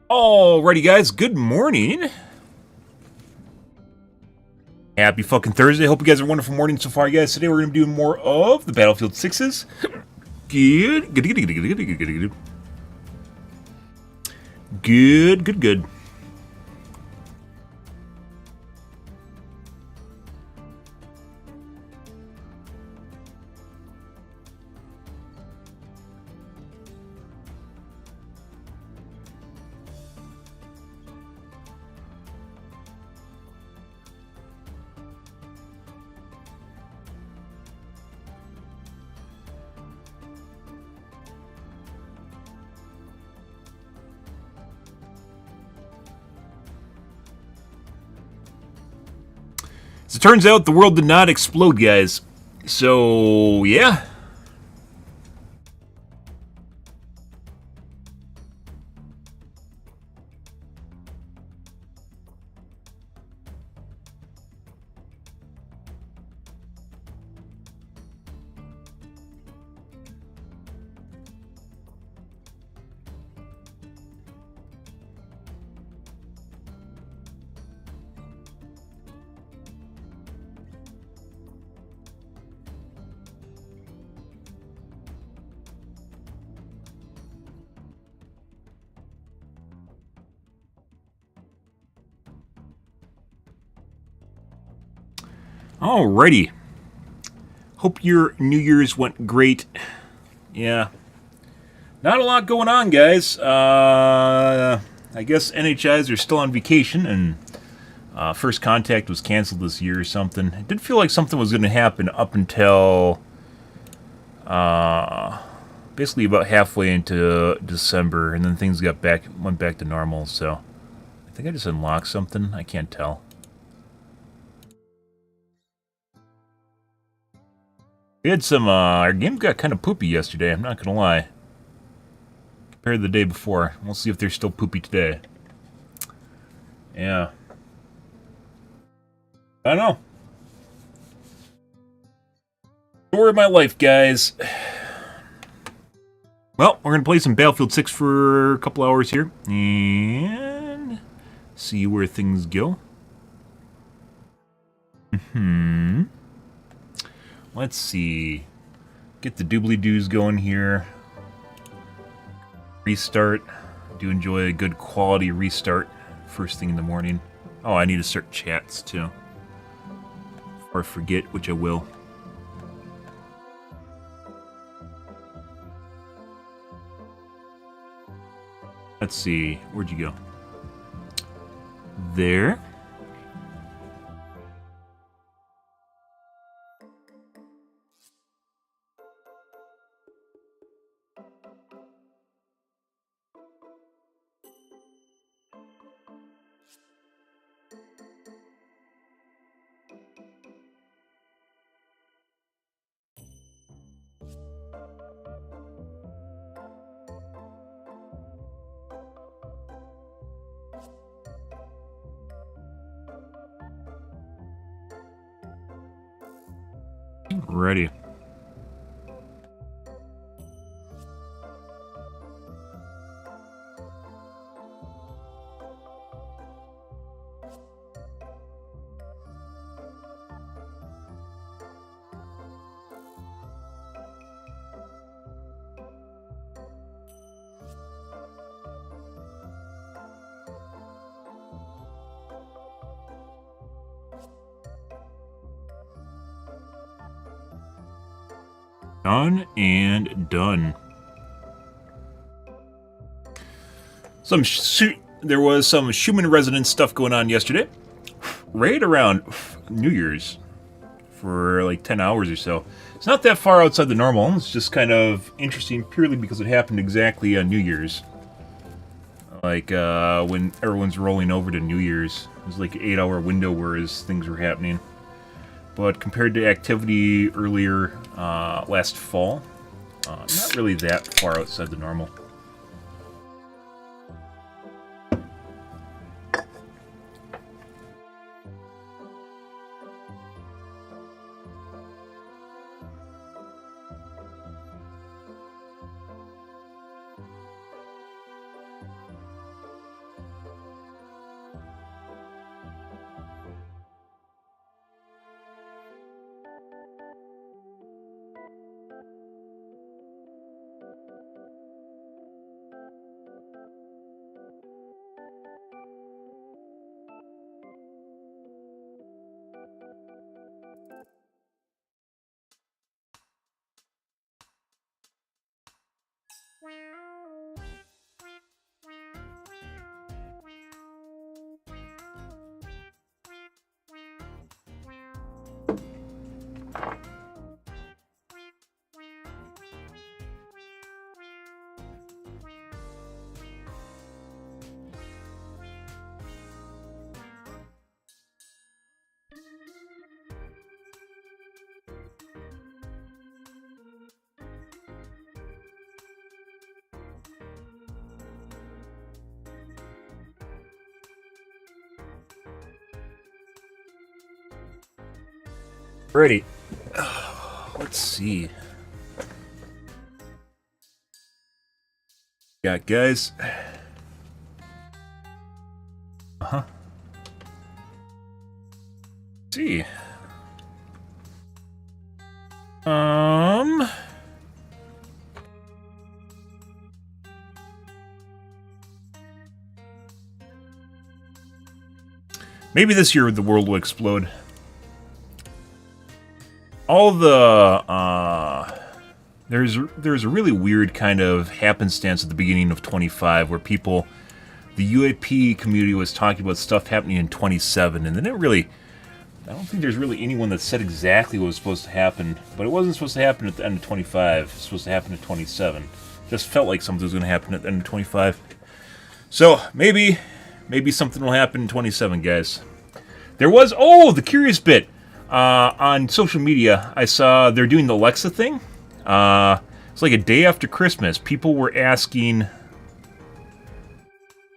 Alrighty, guys. Good morning. Happy fucking Thursday. Hope you guys are a wonderful morning so far, guys. Today we're going to be doing more of the Battlefield 6s. Good. As it turns out, the world did not explode, guys. So, yeah. Alrighty. Hope your New Year's went great. Yeah. Not a lot going on, guys. I guess NHIs are still on vacation, and First Contact was canceled this year or something. It did feel like something was going to happen up until basically about halfway into December, and then things went back to normal. So I think I just unlocked something. I can't tell. We had some. Our game got kind of poopy yesterday. I'm not gonna lie. Compared to the day before, we'll see if they're still poopy today. Yeah. I don't know. Story of my life, guys. Well, we're going to play some Battlefield 6 for a couple hours here. And see where things go. Let's see. Get the doobly-doos going here. Restart. Do enjoy a good quality restart first thing in the morning. Oh, I need to start chats, too. Before I forget, which I will. Let's see. Where'd you go? There. Ready. Done and done. There was some Schumann resonance stuff going on yesterday, right around New Year's, for like 10 hours or so. It's not that far outside the normal. It's just kind of interesting purely because it happened exactly on New Year's. Like when everyone's rolling over to New Year's. It was like an 8-hour window whereas things were happening. But compared to activity earlier last fall, not really that far outside the normal. Alrighty. Let's see. Got guys. Uh-huh. Let's see. Maybe this year the world will explode. All the there's a really weird kind of happenstance at the beginning of 25 where people, the UAP community was talking about stuff happening in 27, and then it really, I don't think there's really anyone that said exactly what was supposed to happen, but it wasn't supposed to happen at the end of 25. It's supposed to happen at 27. Just felt like something was going to happen at the end of 25. So maybe something will happen in 27, guys. There was, the curious bit. On social media, I saw they're doing the Alexa thing. It's like a day after Christmas. People were asking...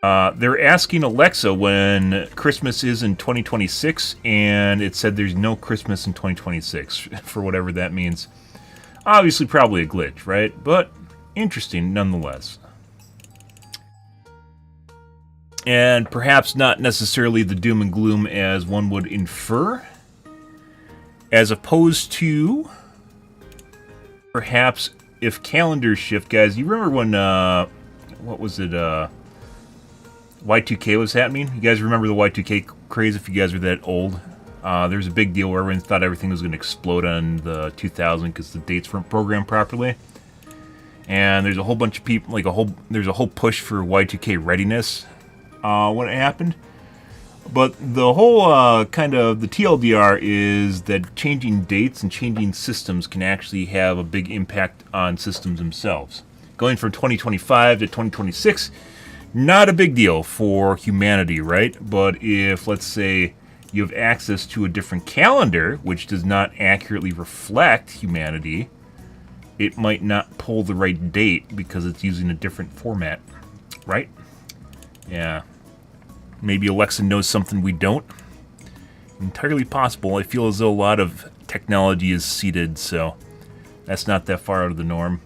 they're asking Alexa when Christmas is in 2026, and it said there's no Christmas in 2026, for whatever that means. Obviously, probably a glitch, right? But interesting, nonetheless. And perhaps not necessarily the doom and gloom as one would infer, as opposed to perhaps if calendars shift, guys. You remember when, what was it, Y2K was happening? You guys remember the Y2K craze if you guys are that old? There was a big deal where everyone thought everything was going to explode on the 2000 because the dates weren't programmed properly. And there's a whole bunch of people, there's a whole push for Y2K readiness when it happened. But the whole kind of the TLDR is that changing dates and changing systems can actually have a big impact on systems themselves. Going from 2025 to 2026, not a big deal for humanity, right? But if, let's say, you have access to a different calendar, which does not accurately reflect humanity, it might not pull the right date because it's using a different format, right? Yeah. Maybe Alexa knows something we don't. Entirely possible. I feel as though a lot of technology is seeded, so that's not that far out of the norm.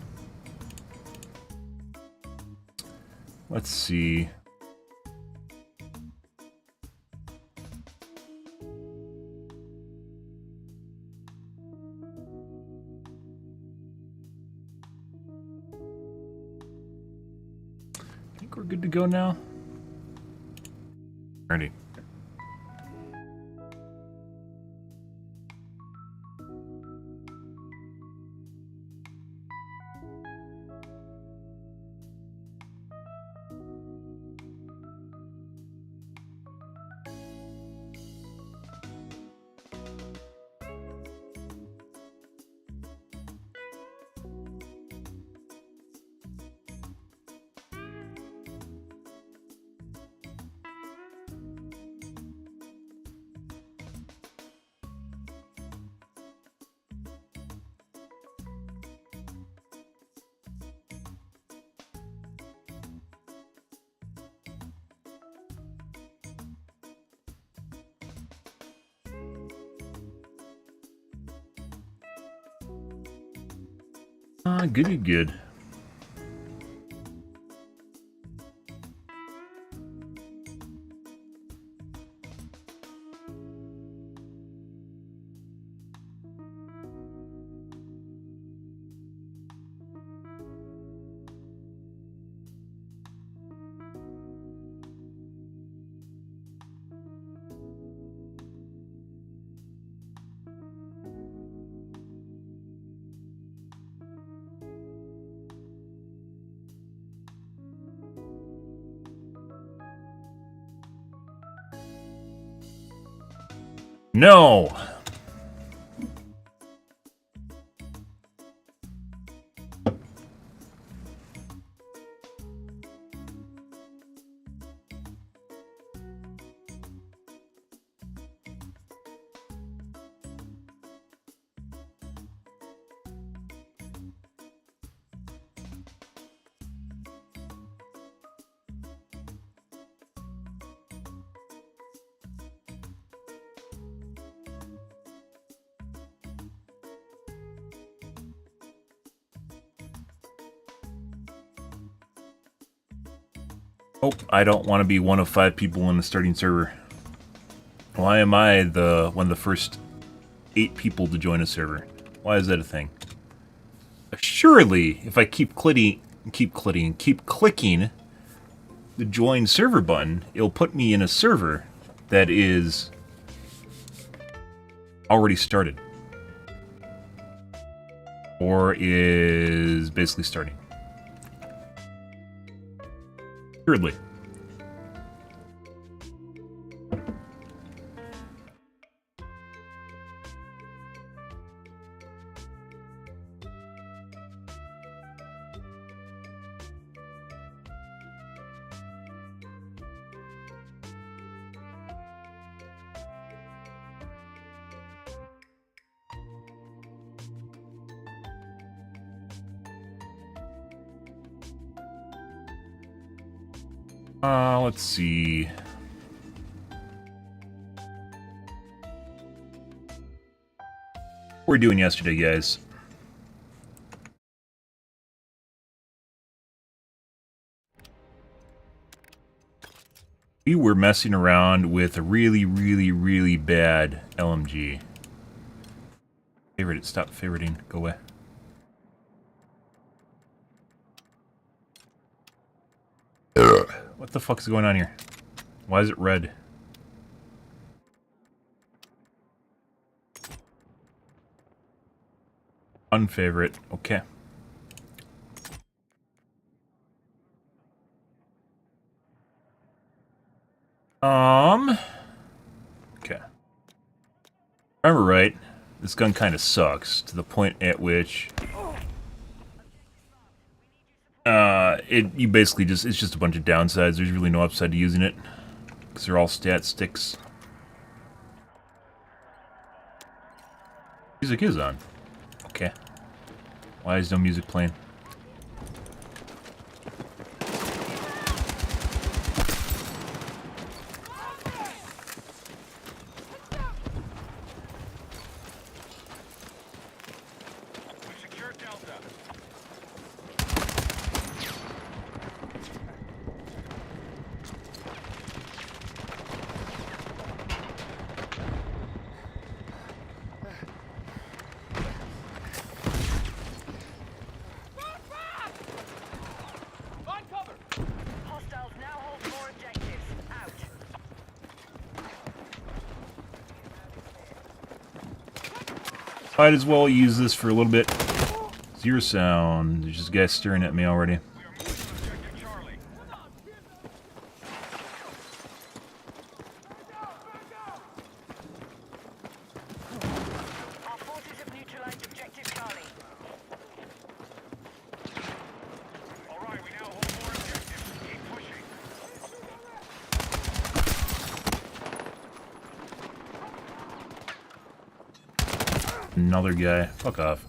Let's see. I think we're good to go now. Alrighty. Goody good. No! Oh, I don't want to be one of 5 people in the starting server. Why am I one of the first 8 people to join a server? Why is that a thing? Surely, if I keep clicking the join server button, it'll put me in a server that is already started. Or is basically starting. Surely. Let's see. What were we doing yesterday, guys? We were messing around with a really, really, really bad LMG. Favorite it. Stop favoriting. Go away. What the fuck is going on here? Why is it red? Unfavorite. Okay. Okay. Remember right, this gun kind of sucks to the point at which you basically it's just a bunch of downsides. There's really no upside to using it because they're all stat sticks. Music is on. Okay. Why is no music playing? Might as well use this for a little bit. Zero sound. There's just guys staring at me already. Another guy. Fuck off.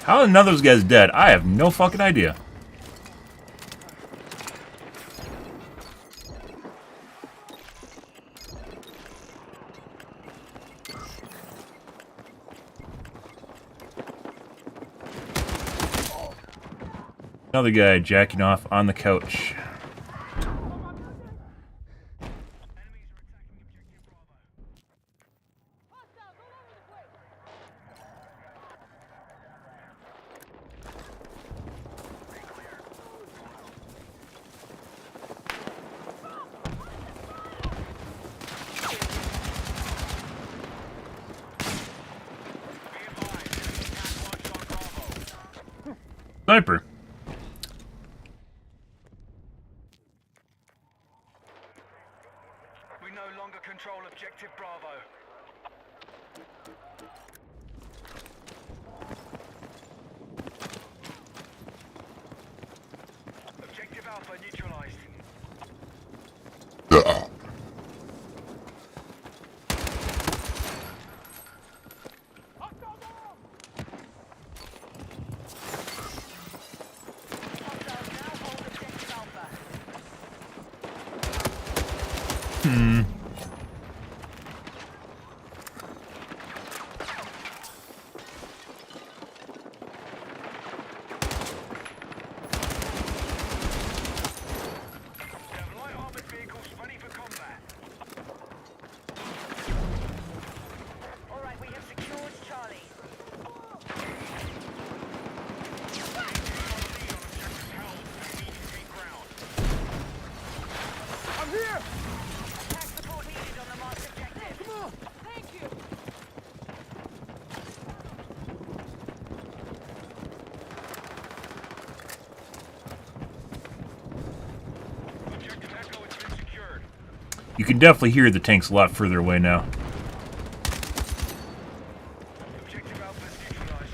How are none of those guys dead? I have no fucking idea. Another guy jacking off on the couch. Sniper. We no longer control objective Bravo. Objective Alpha neutralized. You can definitely hear the tanks a lot further away now. Objective Alpha is neutralized.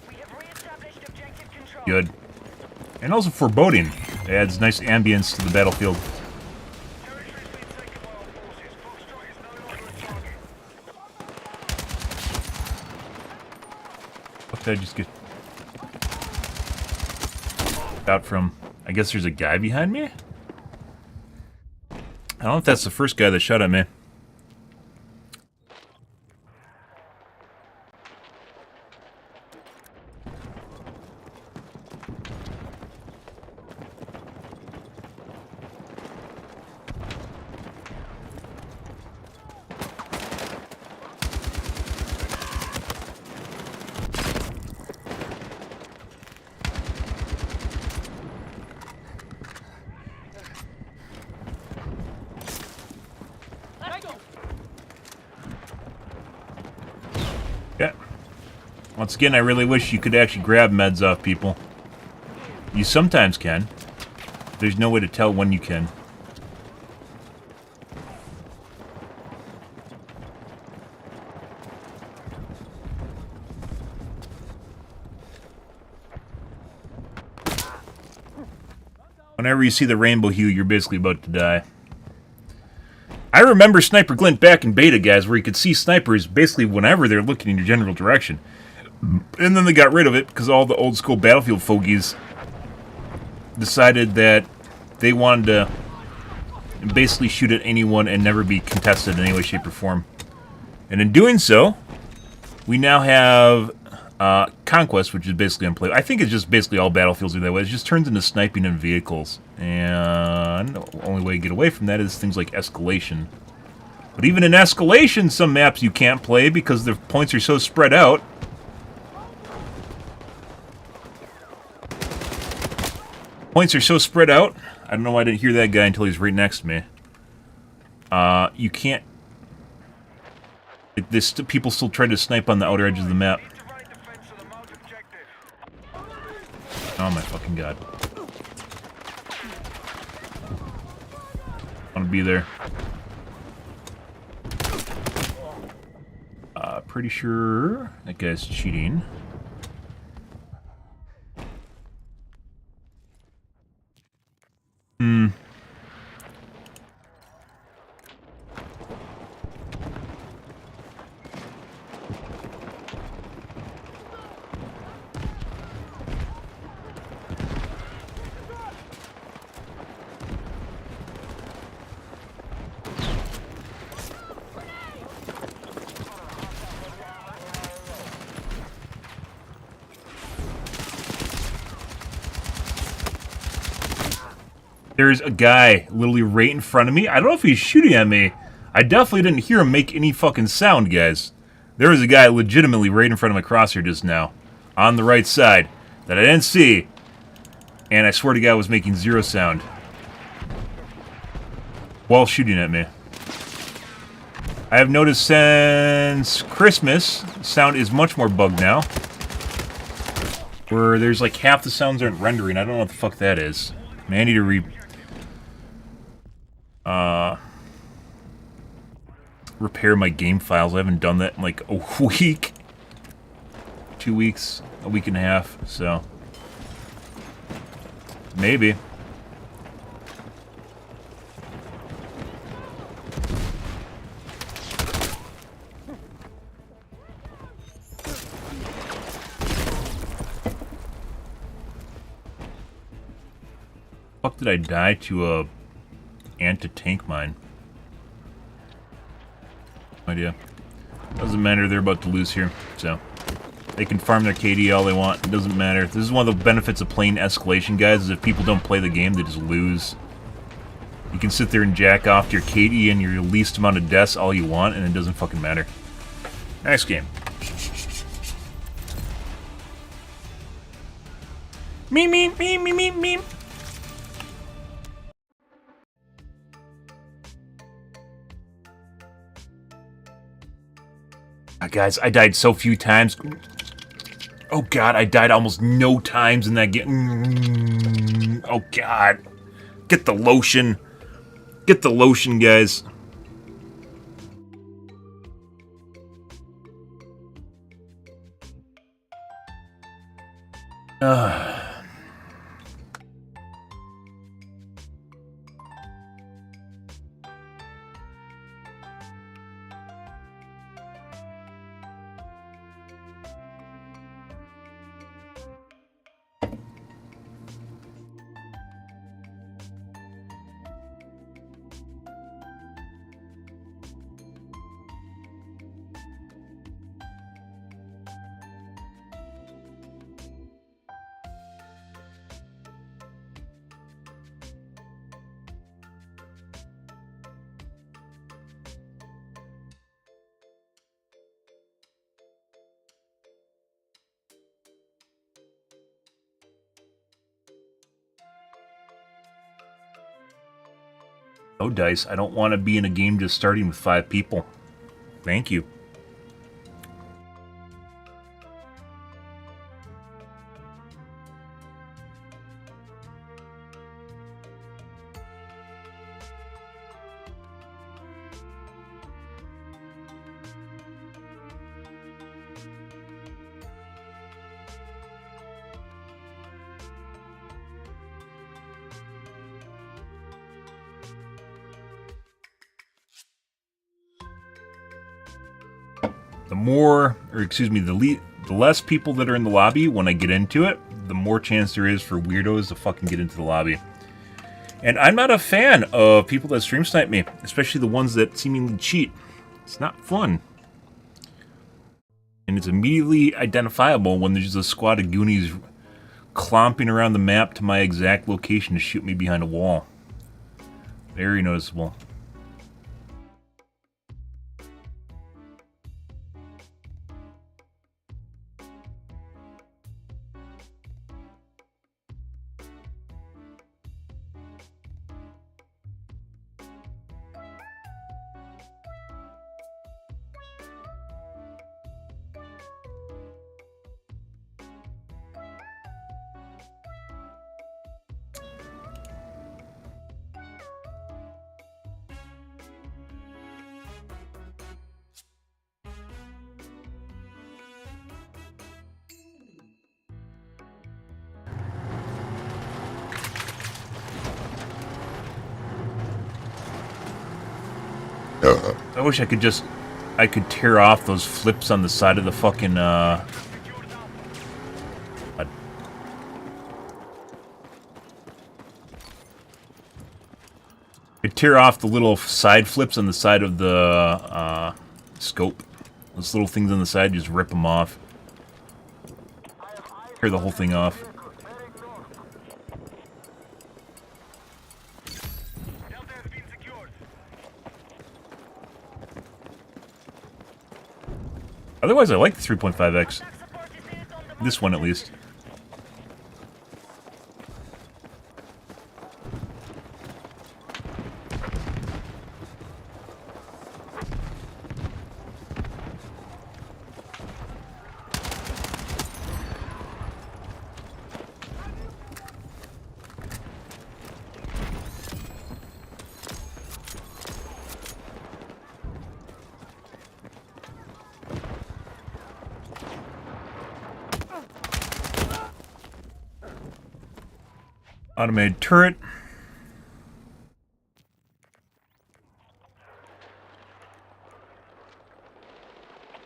We have reestablished objective control. Good. And also foreboding. It adds nice ambience to the battlefield. Territory has been taken by our forces. Foxtrot is no longer a target. What did I just get out from? I guess there's a guy behind me? I don't know if that's the first guy that shot at me. Yeah. Once again, I really wish you could actually grab meds off people. You sometimes can. There's no way to tell when you can. Whenever you see the rainbow hue, you're basically about to die. I remember Sniper Glint back in beta, guys, where you could see snipers basically whenever they're looking in your general direction. And then they got rid of it because all the old school Battlefield fogies decided that they wanted to basically shoot at anyone and never be contested in any way, shape, or form. And in doing so, we now have Conquest, which is basically unplayable. I think it's just basically all Battlefields are that way. It just turns into sniping in vehicles. And the only way to get away from that is things like Escalation. But even in Escalation, some maps you can't play because the points are so spread out. Points are so spread out. I don't know why I didn't hear that guy until he's right next to me. You can't... people still try to snipe on the outer edges of the map. Oh my fucking god. I want to be there. Pretty sure that guy's cheating. There's a guy literally right in front of me. I don't know if he's shooting at me. I definitely didn't hear him make any fucking sound, guys. There was a guy legitimately right in front of my crosshair just now. On the right side. That I didn't see. And I swear to God was making zero sound. While shooting at me. I have noticed since Christmas, sound is much more bugged now. Where there's like half the sounds aren't rendering. I don't know what the fuck that is. Man, I need to repair my game files. I haven't done that in like a week. 2 weeks. A week and a half. So. Maybe. Fuck did I die to a anti-tank mine? No idea. Doesn't matter, they're about to lose here, so they can farm their KD all they want. It doesn't matter. This is one of the benefits of playing escalation, guys, is if people don't play the game, they just lose. You can sit there and jack off to your KD and your least amount of deaths all you want, and it doesn't fucking matter. Next game. Me. Guys, I died so few times. Oh god, I died almost no times in that game. Oh god. Get the lotion. Get the lotion, guys. No dice. I don't want to be in a game just starting with 5 people. Thank you. The less people that are in the lobby when I get into it, the more chance there is for weirdos to fucking get into the lobby. And I'm not a fan of people that stream snipe me, especially the ones that seemingly cheat. It's not fun. And it's immediately identifiable when there's a squad of Goonies clomping around the map to my exact location to shoot me behind a wall. Very noticeable. I wish I could tear off those flips on the side of the fucking, I'd tear off the little side flips on the side of the, scope. Those little things on the side, just rip them off. Tear the whole thing off. Otherwise, I like the 3.5x. This one, at least. Automated turret.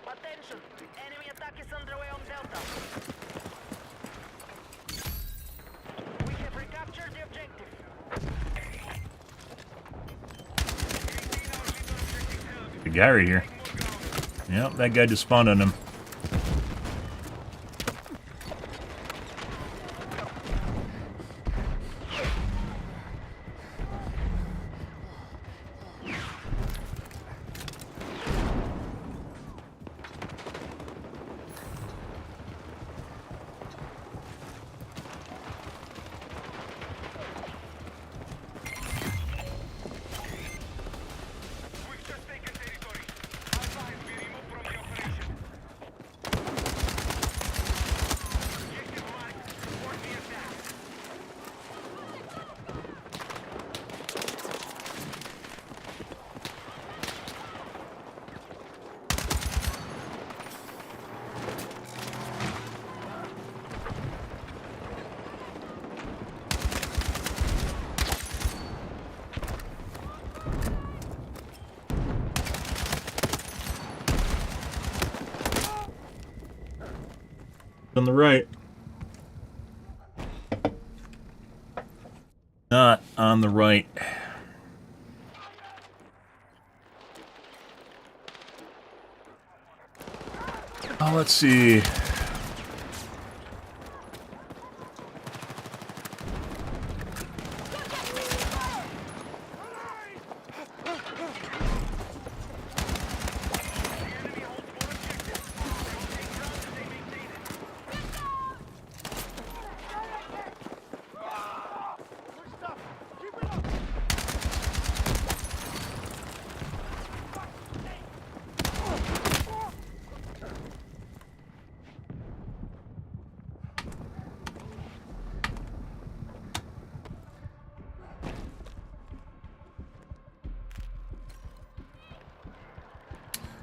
Attention! Enemy attack is underway on Delta. We have recaptured the objective. The guy right here. Yep, that guy just spawned on him. We've just taken territory. Allies be removed from the operation. Objective marked. Support the attack. On the right. Not on the right. Oh, let's see.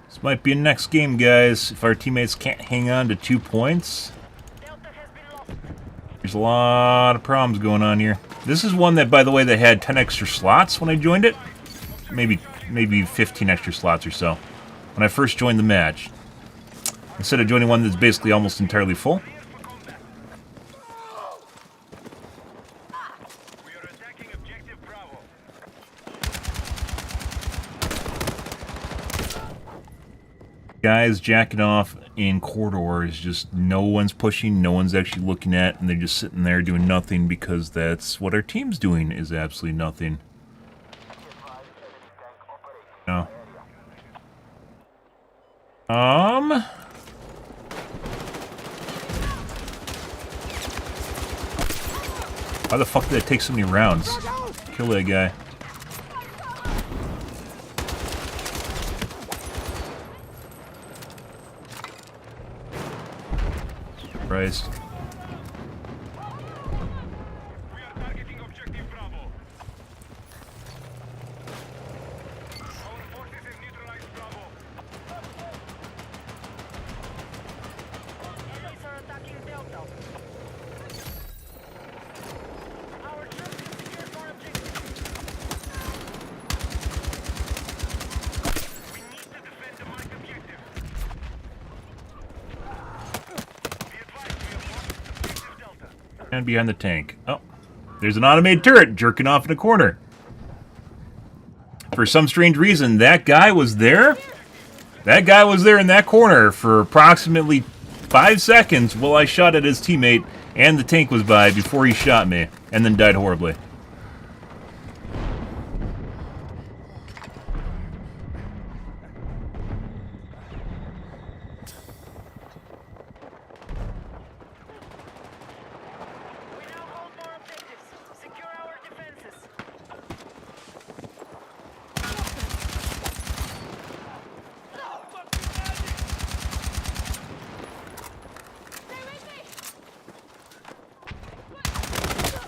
This might be a next game, guys. If our teammates can't hang on to 2 points, Delta has been lost. there's a lot of problems going on here. This is one that, by the way, that had 10 extra slots when I joined it. Maybe 15 extra slots or so when I first joined the match. Instead of joining one that's basically almost entirely full. We are attacking objective Bravo. Guys jacking off in corridors, just no one's pushing, no one's actually looking at, and they're just sitting there doing nothing because that's what our team's doing, is absolutely nothing. No. Why the fuck did that take so many rounds? Kill that guy. Christ. We are targeting objective Bravo. Our forces have neutralized Bravo. Enemies are attacking Delta. Our troops have secured more objectives. We need to defend the marked objective. Be advised, we have lost objective Delta. And behind the tank. Oh, there's an automated turret jerking off in a corner. For some strange reason, that guy was there. That guy was there in that corner for approximately 5 seconds while I shot at his teammate, and the tank was by before he shot me, and then died horribly.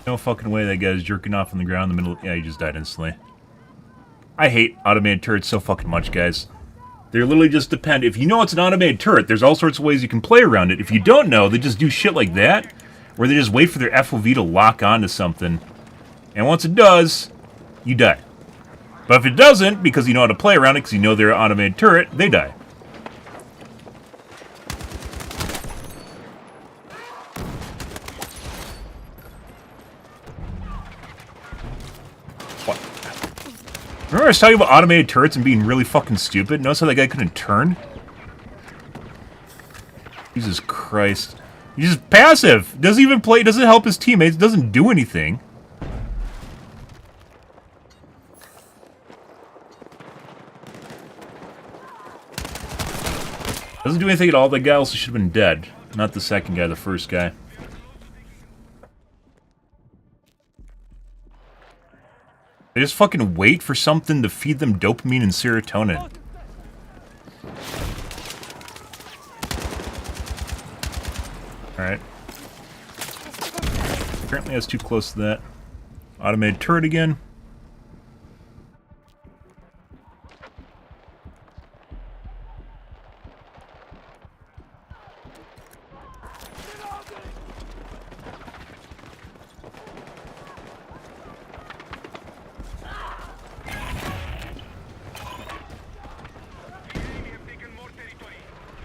No fucking way that guy's jerking off on the ground in the middle. Yeah, he just died instantly. I hate automated turrets so fucking much, guys. They're literally just depend. If you know it's an automated turret, there's all sorts of ways you can play around it. If you don't know, they just do shit like that, where they just wait for their FOV to lock onto something. And once it does, you die. But if it doesn't, because you know how to play around it, because you know they're an automated turret, they die. What? Remember I was talking about automated turrets and being really fucking stupid? Notice how that guy couldn't turn? Jesus Christ. He's just passive. Doesn't even play, doesn't help his teammates, doesn't do anything. Doesn't do anything at all. That guy also should have been dead. Not the second guy, the first guy. They just fucking wait for something to feed them dopamine and serotonin. Alright. Apparently I was too close to that. Automated turret again.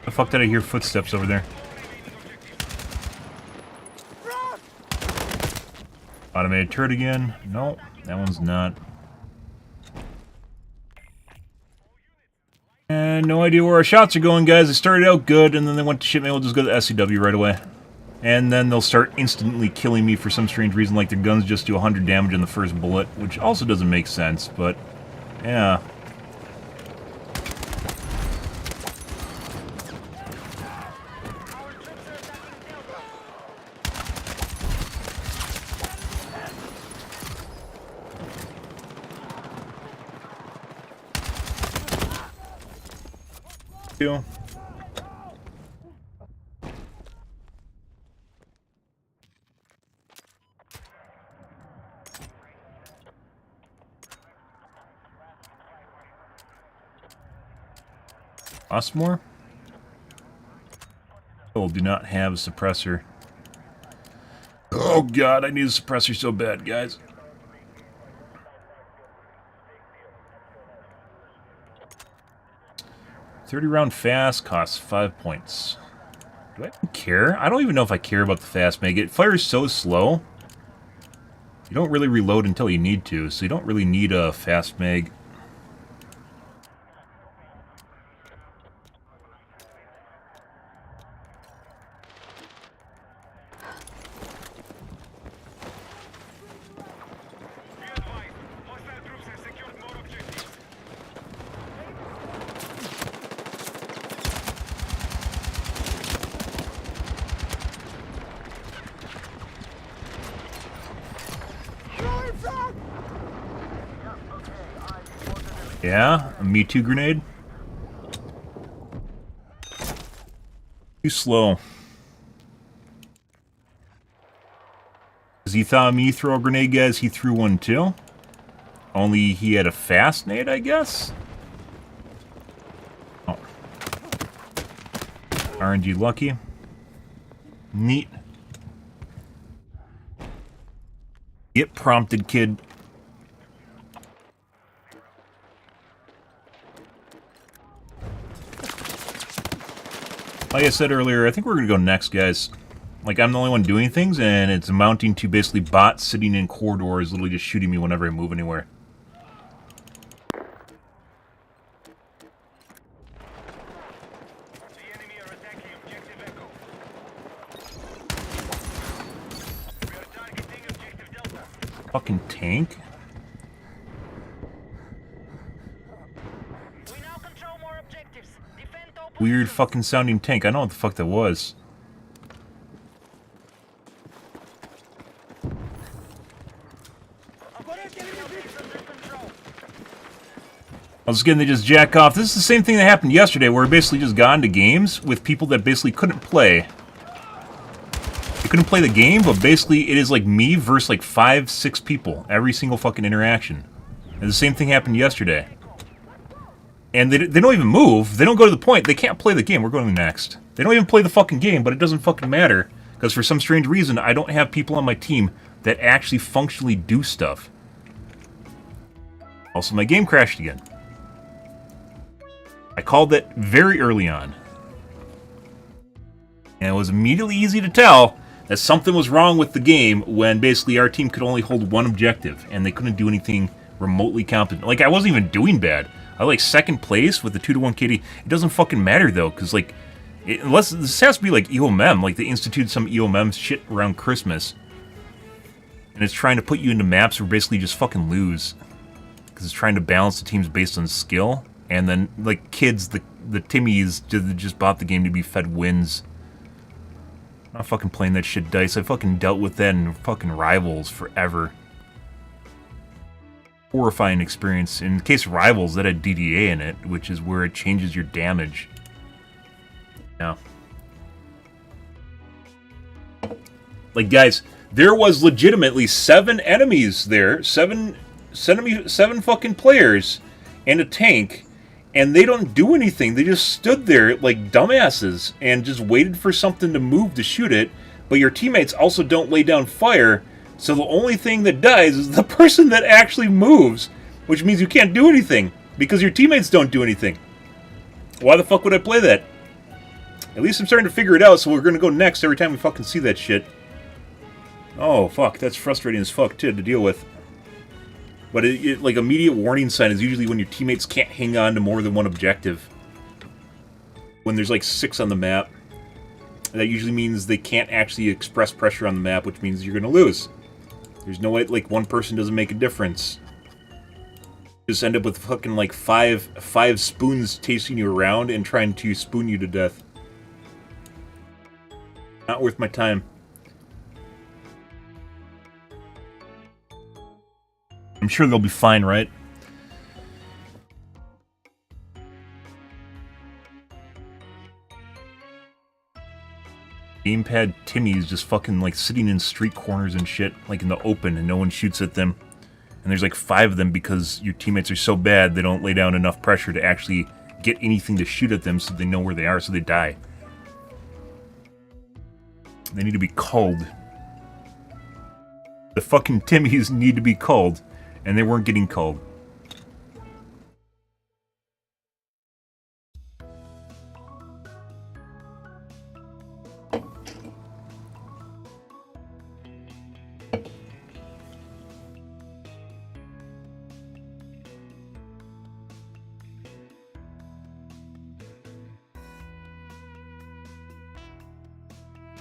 The fuck did I hear footsteps over there? Automated turret again. No, that one's not. And no idea where our shots are going, guys. They started out good, and then they went to shit. Maybe we'll just go to SCW right away. And then they'll start instantly killing me for some strange reason, like their guns just do 100 damage in the first bullet, which also doesn't make sense, but yeah. Osmore? Oh, do not have a suppressor. Oh god, I need a suppressor so bad, guys. $30-round fast costs 5 points. Do I even care? I don't even know if I care about the fast mag. It fires so slow. You don't really reload until you need to, so you don't really need a fast mag. Yeah, a Me Too grenade. Too slow. Because he thought me throw a grenade, guys, he threw one too. Only he had a fast nade, I guess? Oh. RNG lucky. Neat. Get prompted, kid. Like I said earlier, I think we're going to go next, guys. Like, I'm the only one doing things, and it's amounting to basically bots sitting in corridors literally just shooting me whenever I move anywhere. The enemy are attacking objective Echo. We are targeting objective Delta. Fucking tank. We now control more objectives. Defend all Weird fucking sounding tank. I don't know what the fuck that was. Once again, they just jack off. This is the same thing that happened yesterday, where we basically just got into games with people that basically couldn't play. They couldn't play the game, but basically it is like me versus like 5, 6 people every single fucking interaction. And the same thing happened yesterday. And they don't even move. They don't go to the point. They can't play the game. We're going to the next. They don't even play the fucking game, but it doesn't fucking matter. Because for some strange reason, I don't have people on my team that actually functionally do stuff. Also, my game crashed again. I called that very early on. And it was immediately easy to tell that something was wrong with the game when basically our team could only hold one objective and they couldn't do anything remotely competent. Like, I wasn't even doing bad. I like second place with the 2-to-1 KD. It doesn't fucking matter though, because like, unless this has to be like EOMM, like they instituted some EOMM shit around Christmas. And it's trying to put you into maps where basically you just fucking lose. Because it's trying to balance the teams based on skill. And then, like, kids, the Timmies just bought the game to be fed wins. I'm not fucking playing that shit dice. I fucking dealt with that in fucking Rivals forever. Horrifying experience. In the case of Rivals, that had DDA in it, which is where it changes your damage. Yeah. Like, guys, there was legitimately 7 enemies there. 7 fucking players and a tank. And they don't do anything. They just stood there like dumbasses and just waited for something to move to shoot it. But your teammates also don't lay down fire. So the only thing that dies is the person that actually moves. Which means you can't do anything. Because your teammates don't do anything. Why the fuck would I play that? At least I'm starting to figure it out. So we're going to go next every time we fucking see that shit. Oh, fuck. That's frustrating as fuck, too, to deal with. But like, immediate warning sign is usually when your teammates can't hang on to more than one objective. When there's like 6 on the map. That usually means they can't actually express pressure on the map, which means you're going to lose. There's no way, like, one person doesn't make a difference. You just end up with fucking, like, five spoons chasing you around and trying to spoon you to death. Not worth my time. I'm sure they'll be fine, right? Gamepad Timmy's just fucking like sitting in street corners and shit, like in the open, and no one shoots at them. And there's like 5 of them because your teammates are so bad they don't lay down enough pressure to actually get anything to shoot at them so they know where they are, so they die. They need to be culled. The fucking Timmys need to be culled. And they weren't getting culled.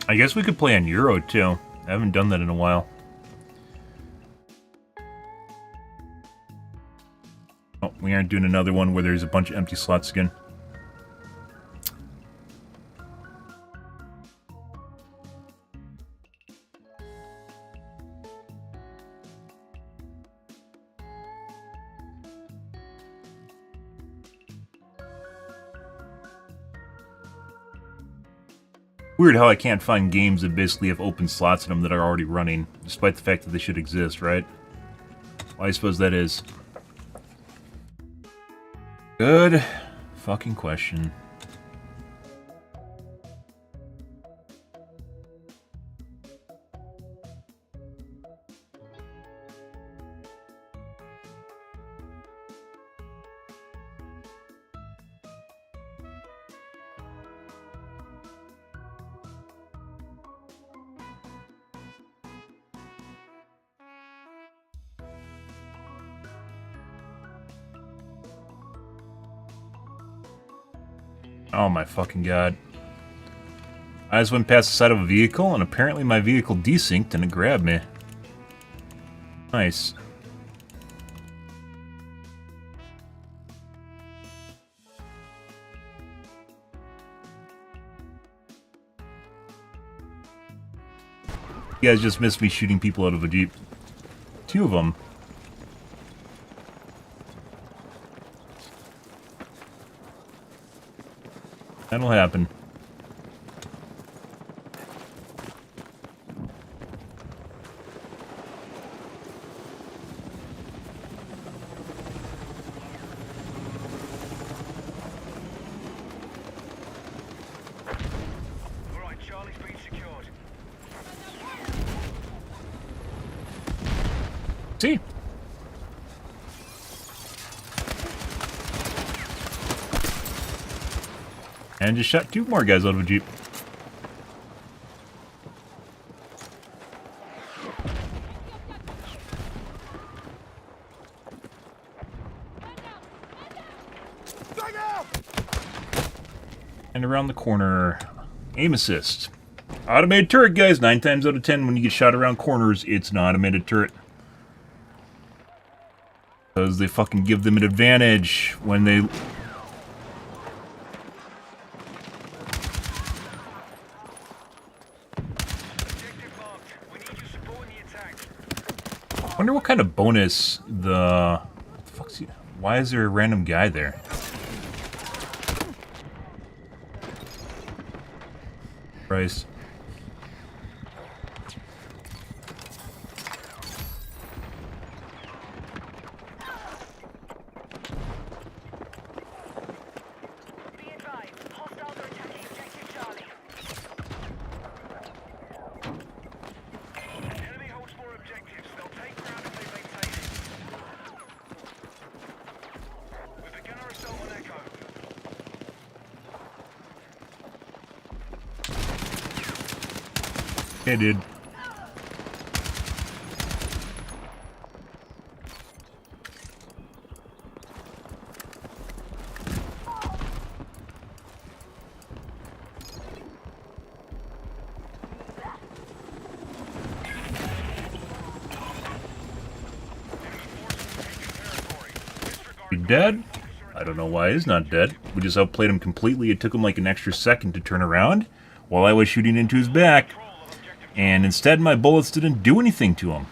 I guess we could play on Euro, too. I haven't done that in a while. Oh, we aren't doing another one where there's a bunch of empty slots again. Weird how I can't find games that basically have open slots in them that are already running, despite the fact that they should exist, right? Well, I suppose that is. Good fucking question. Oh my fucking god. I just went past the side of a vehicle, and apparently my vehicle desynced and it grabbed me. Nice. You guys just missed me shooting people out of a Jeep. 2 of them. That'll happen. See? And just shot 2 more guys out of a Jeep. And around the corner, aim assist. Automated turret, guys. 9 times out of 10 when you get shot around corners, it's an automated turret. Because they fucking give them an advantage when they... I wonder what kind of bonus the... What the fuck's he... Why is there a random guy there? Christ. Be advised, hostiles are attacking objective Charlie. Enemy holds more objectives. They'll take ground if they maintain it. We've begun our assault on Echo. Hey, dude. He dead? I don't know why he's not dead. We just outplayed him completely. It took him like an extra second to turn around while I was shooting into his back. And instead, my bullets didn't do anything to him.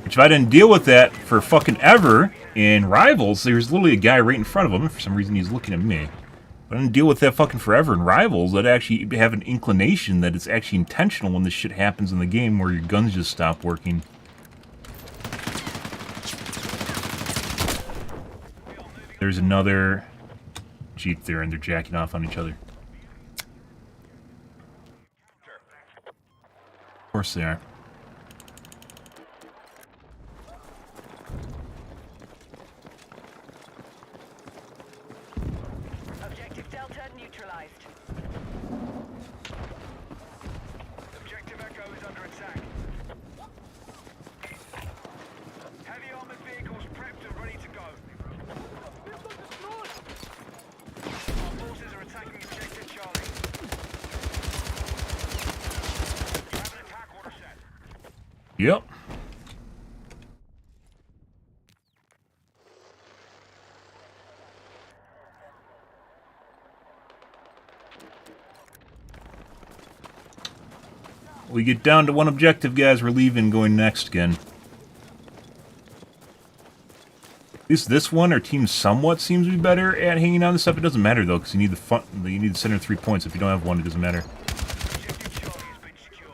Which, if I didn't deal with that for fucking ever in Rivals, there's literally a guy right in front of him. For some reason, he's looking at me. If I didn't deal with that fucking forever in Rivals, I'd actually have an inclination that it's actually intentional when this shit happens in the game where your guns just stop working. There's another Jeep there, and they're jacking off on each other. Of course they are. Objective Delta neutralized. Objective Echo is under attack. Heavy armored vehicles prepped and ready to go. Our forces are attacking objective Charlie. You have an attack order set. Yep. We get down to 1 objective, guys. We're leaving, going next again. At least this one, our team somewhat seems to be better at hanging on to stuff. It doesn't matter though, because you need you need the center 3 points. If you don't have one, it doesn't matter. Objective Charlie has been secured.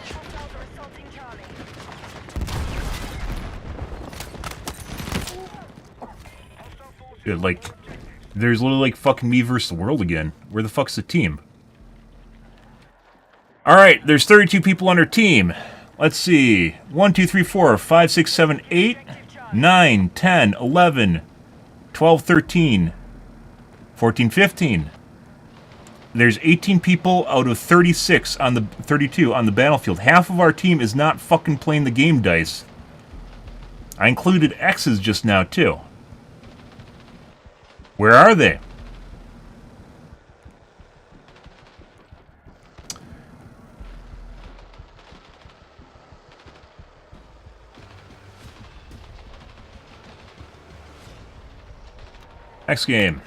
Hostiles are assaulting Charlie. Hostile forces. Dude, like, there's literally like fucking me versus the world again. Where the fuck's the team? Alright, there's 32 people on our team. Let's see. 1, 2, 3, 4, 5, 6, 7, 8, 9, 10, 11, 12, 13, 14, 15. There's 18 people out of 36 on the 32 on the battlefield. Half of our team is not fucking playing the game dice. I included X's just now too. Where are they? Next game.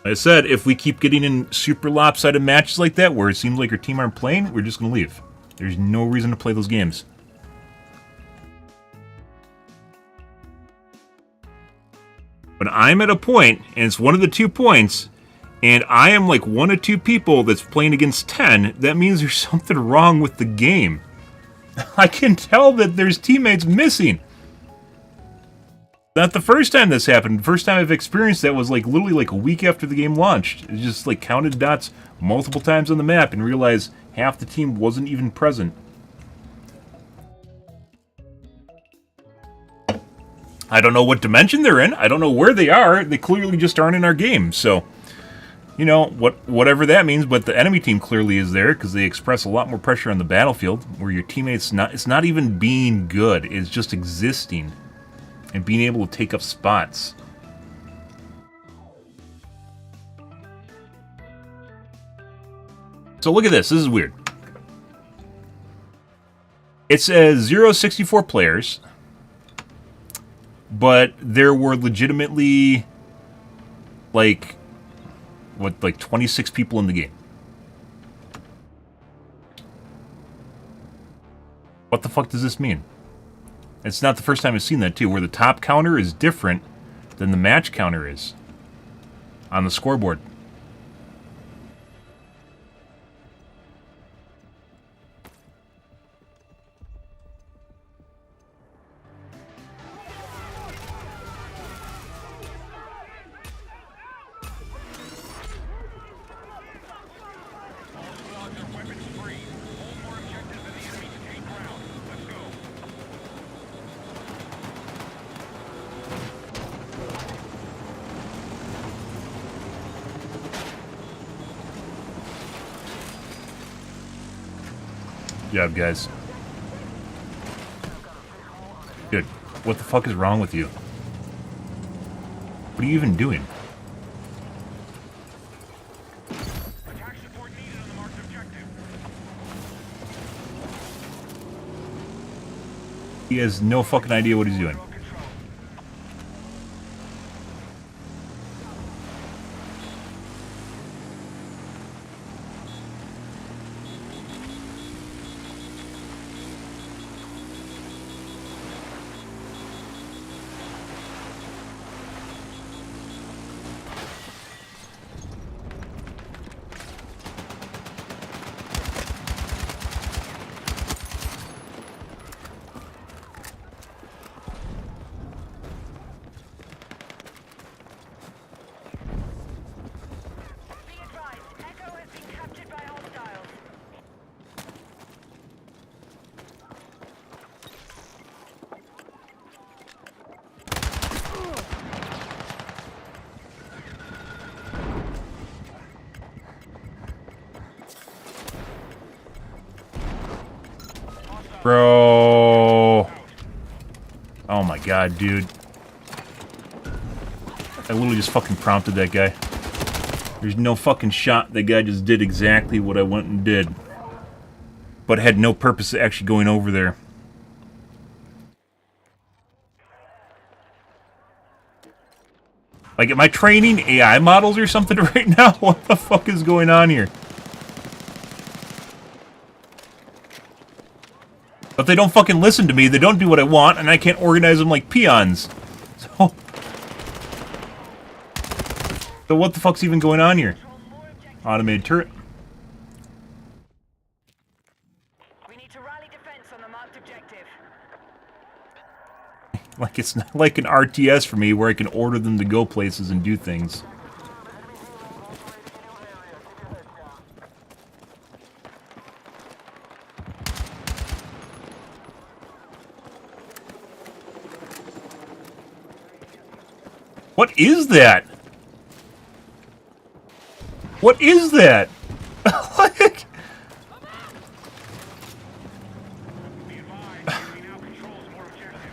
Like I said, if we keep getting in super lopsided matches like that, where it seems like our team aren't playing, we're just going to leave. There's no reason to play those games. But I'm at a point, and it's one of the 2 points, and I am like 1 of 2 people that's playing against 10, that means there's something wrong with the game. I can tell that there's teammates missing. Not the first time this happened. The first time I've experienced that was like literally like a week after the game launched. It just like counted dots multiple times on the map and realized half the team wasn't even present. I don't know what dimension they're in. I don't know where they are. They clearly just aren't in our game. So, you know, whatever that means, but the enemy team clearly is there because they express a lot more pressure on the battlefield where your teammates it's not even being good. It's just existing and being able to take up spots. So look at this. This is weird. It says 064 players, but there were legitimately like 26 people in the game. What the fuck does this mean? It's not the first time I've seen that too, where the top counter is different than the match counter is on the scoreboard. Good job, guys. Good. What the fuck is wrong with you? What are you even doing? Attack support needed on the marked objective. He has no fucking idea what he's doing. Be advised, Echo has been captured by hostiles. Bro. Oh my god, dude. I literally just fucking prompted that guy. There's no fucking shot. That guy just did exactly what I went and did. But had no purpose of actually going over there. Like, am I training AI models or something right now? What the fuck is going on here? But they don't fucking listen to me. They don't do what I want, and I can't organize them like peons. So what the fuck's even going on here? Automated turret. We need to rally defense on the marked objective. Like, it's not like an RTS for me where I can order them to go places and do things. What is that? What is that? Like... Be advised, enemy now controls more objectives.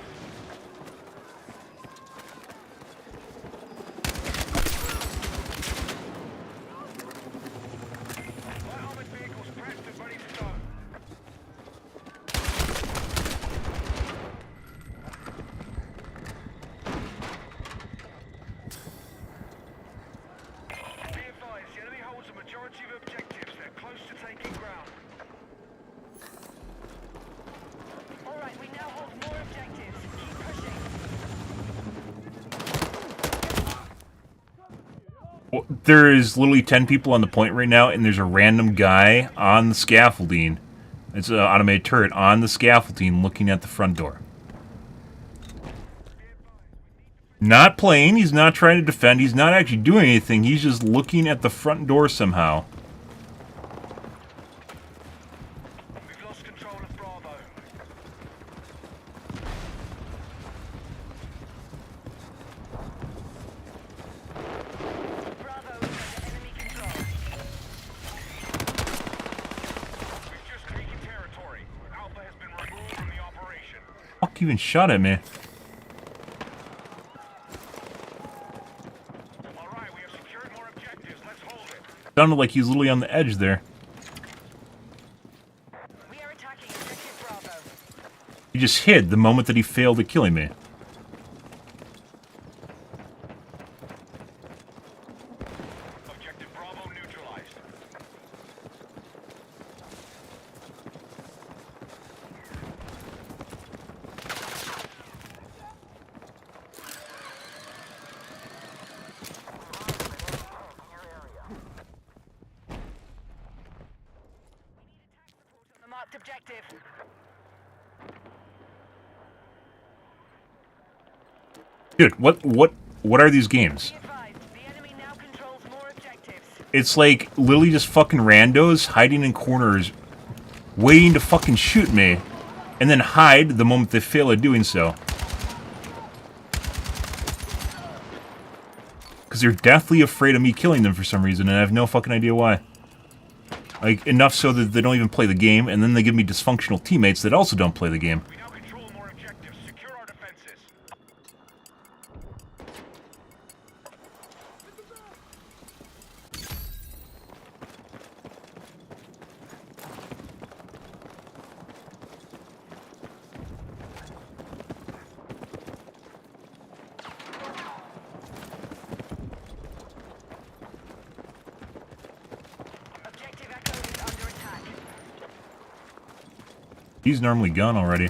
Light armored vehicles prepped and ready to go. Be advised, the enemy holds the majority of There is literally 10 people on the point right now, and there's a random guy on the scaffolding. It's an automated turret on the scaffolding looking at the front door. Not playing, he's not trying to defend, he's not actually doing anything, he's just looking at the front door somehow. We've lost control of Bravo. Bravo is under enemy control. We've just taken territory. Alpha has been removed from the operation. Fuck even shot at me. Alright, we have secured more objectives. Let's hold it. Sounded like he's literally on the edge there. We are attacking objective Bravo. He just hid the moment that he failed at killing me. Objective Bravo neutralized. The marked objective. Dude, what are these games? Be advised, the enemy now controls more objectives. It's like literally just fucking randos hiding in corners, waiting to fucking shoot me, and then hide the moment they fail at doing so. Because they're deathly afraid of me killing them for some reason, and I have no fucking idea why. Like, enough so that they don't even play the game, and then they give me dysfunctional teammates that also don't play the game. We now control more objectives. Secure our defenses. Objective Echo is under attack. He's normally gone already.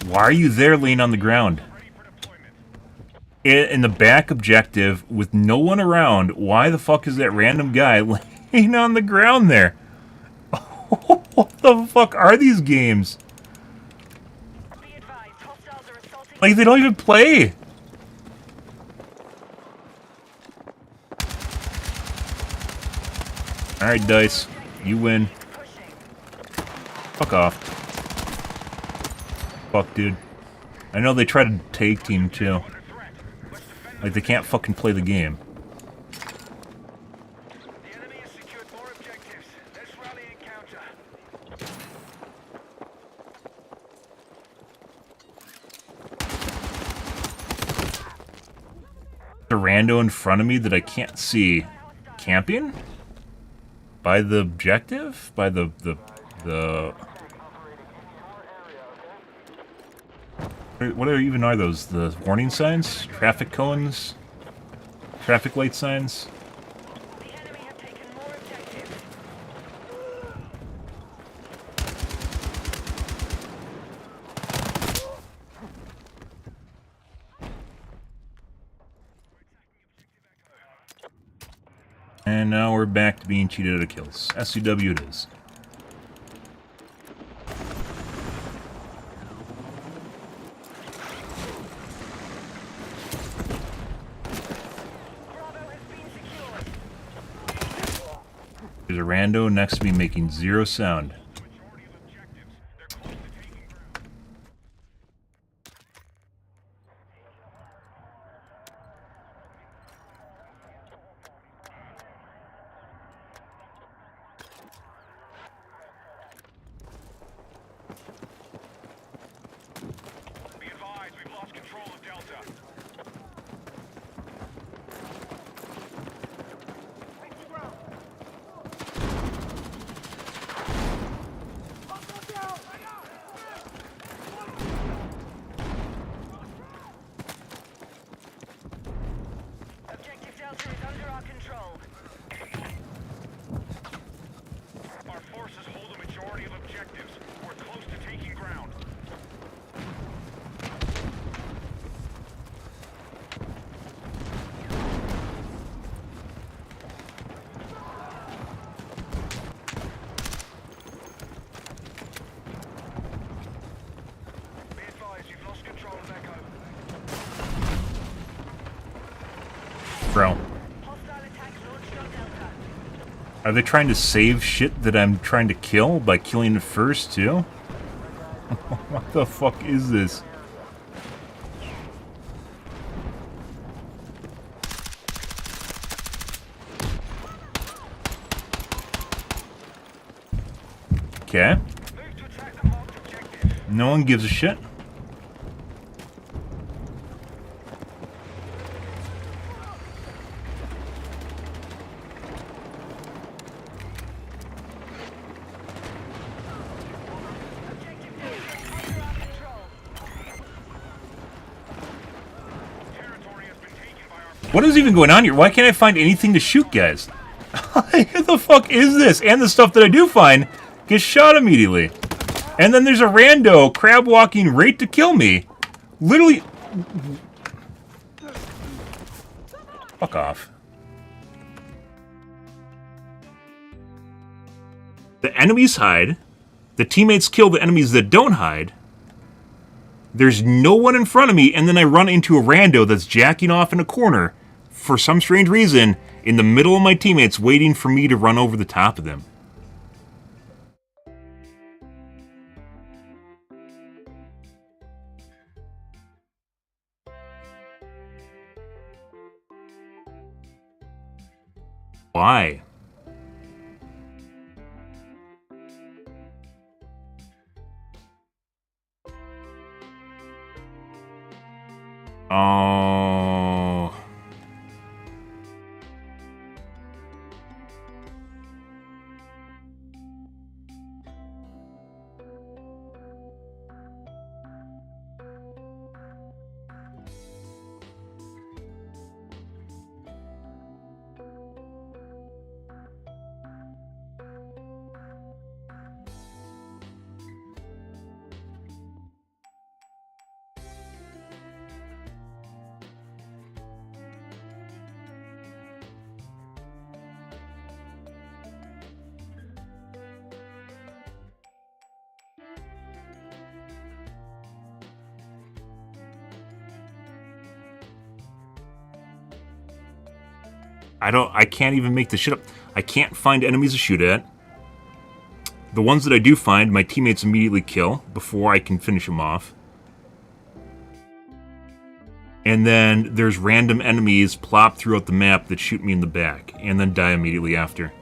Why are you there laying on the ground? Ready for deployment. In the back objective, with no one around, why the fuck is that random guy laying on the ground there? What the fuck are these games? Be advised, hostiles are assaulting. Like, they don't even play! Alright, Dice. You win. Pushing. Fuck off. Fuck, dude. I know they try to tag team, too. Under threat. Let's defend. Like, they can't fucking play the game. The enemy has secured more objectives. Let's rally and counter. The rando in front of me that I can't see. Camping? By the objective? By the... What even are those? The warning signs? Traffic cones? Traffic light signs? The enemy have taken more objectives. And now we're back to being cheated out of kills. SCW it is. Bravo has been secured. There's a rando next to me making zero sound. Majority of objectives. They're close to taking ground. Be advised, we've lost control of Delta. bro. Hostile attack launched on Delta. Are they trying to save shit that I'm trying to kill by killing it first, too? What the fuck is this? Okay. Move to attack the marked objective. No one gives a shit. Territory has been taken by our... What is even going on here? Why can't I find anything to shoot, guys? What the fuck is this? And the stuff that I do find gets shot immediately. And then there's a rando crab walking right to kill me. Literally. Fuck off. The enemies hide. The teammates kill the enemies that don't hide. There's no one in front of me, and then I run into a rando that's jacking off in a corner for some strange reason in the middle of my teammates waiting for me to run over the top of them. Why? Oh. I can't even make this shit up. I can't find enemies to shoot at. The ones that I do find, my teammates immediately kill before I can finish them off. And then there's random enemies plop throughout the map that shoot me in the back, and then die immediately after.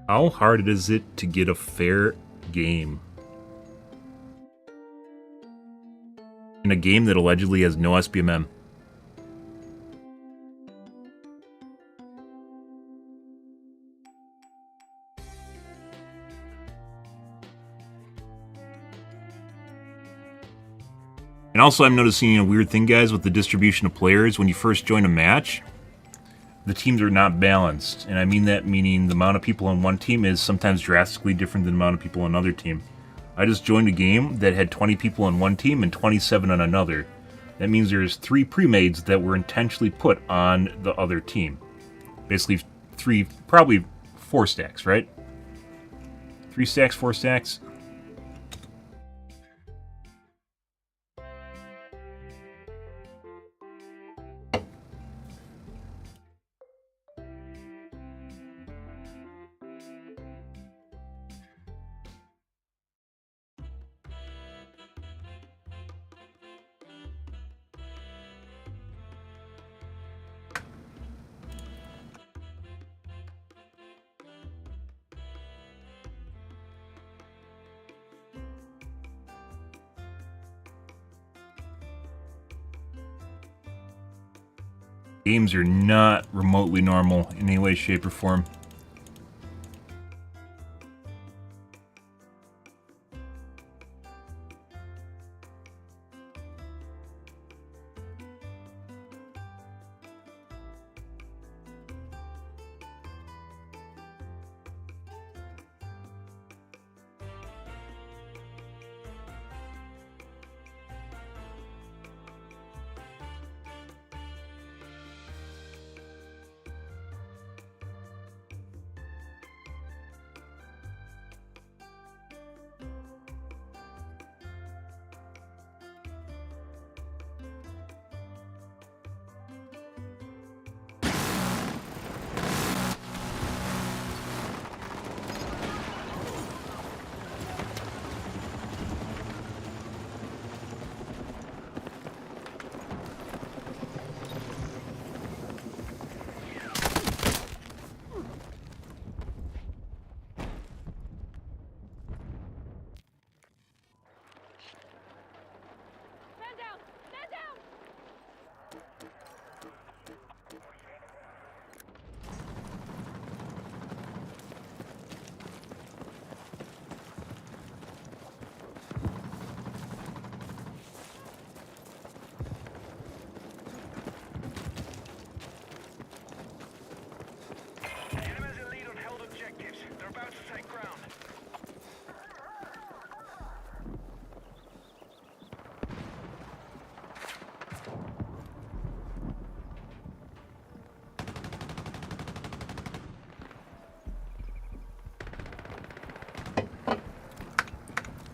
How hard is it to get a fair game? In a game that allegedly has no SBMM. And also I'm noticing a weird thing, guys, with the distribution of players. When you first join a match, the teams are not balanced. And I mean that meaning the amount of people on one team is sometimes drastically different than the amount of people on another team. I just joined a game that had 20 people on one team and 27 on another. That means there's 3 pre-mades that were intentionally put on the other team. Basically 3, probably 4 stacks, right? 3 stacks, 4 stacks. Games are not remotely normal in any way, shape, or form.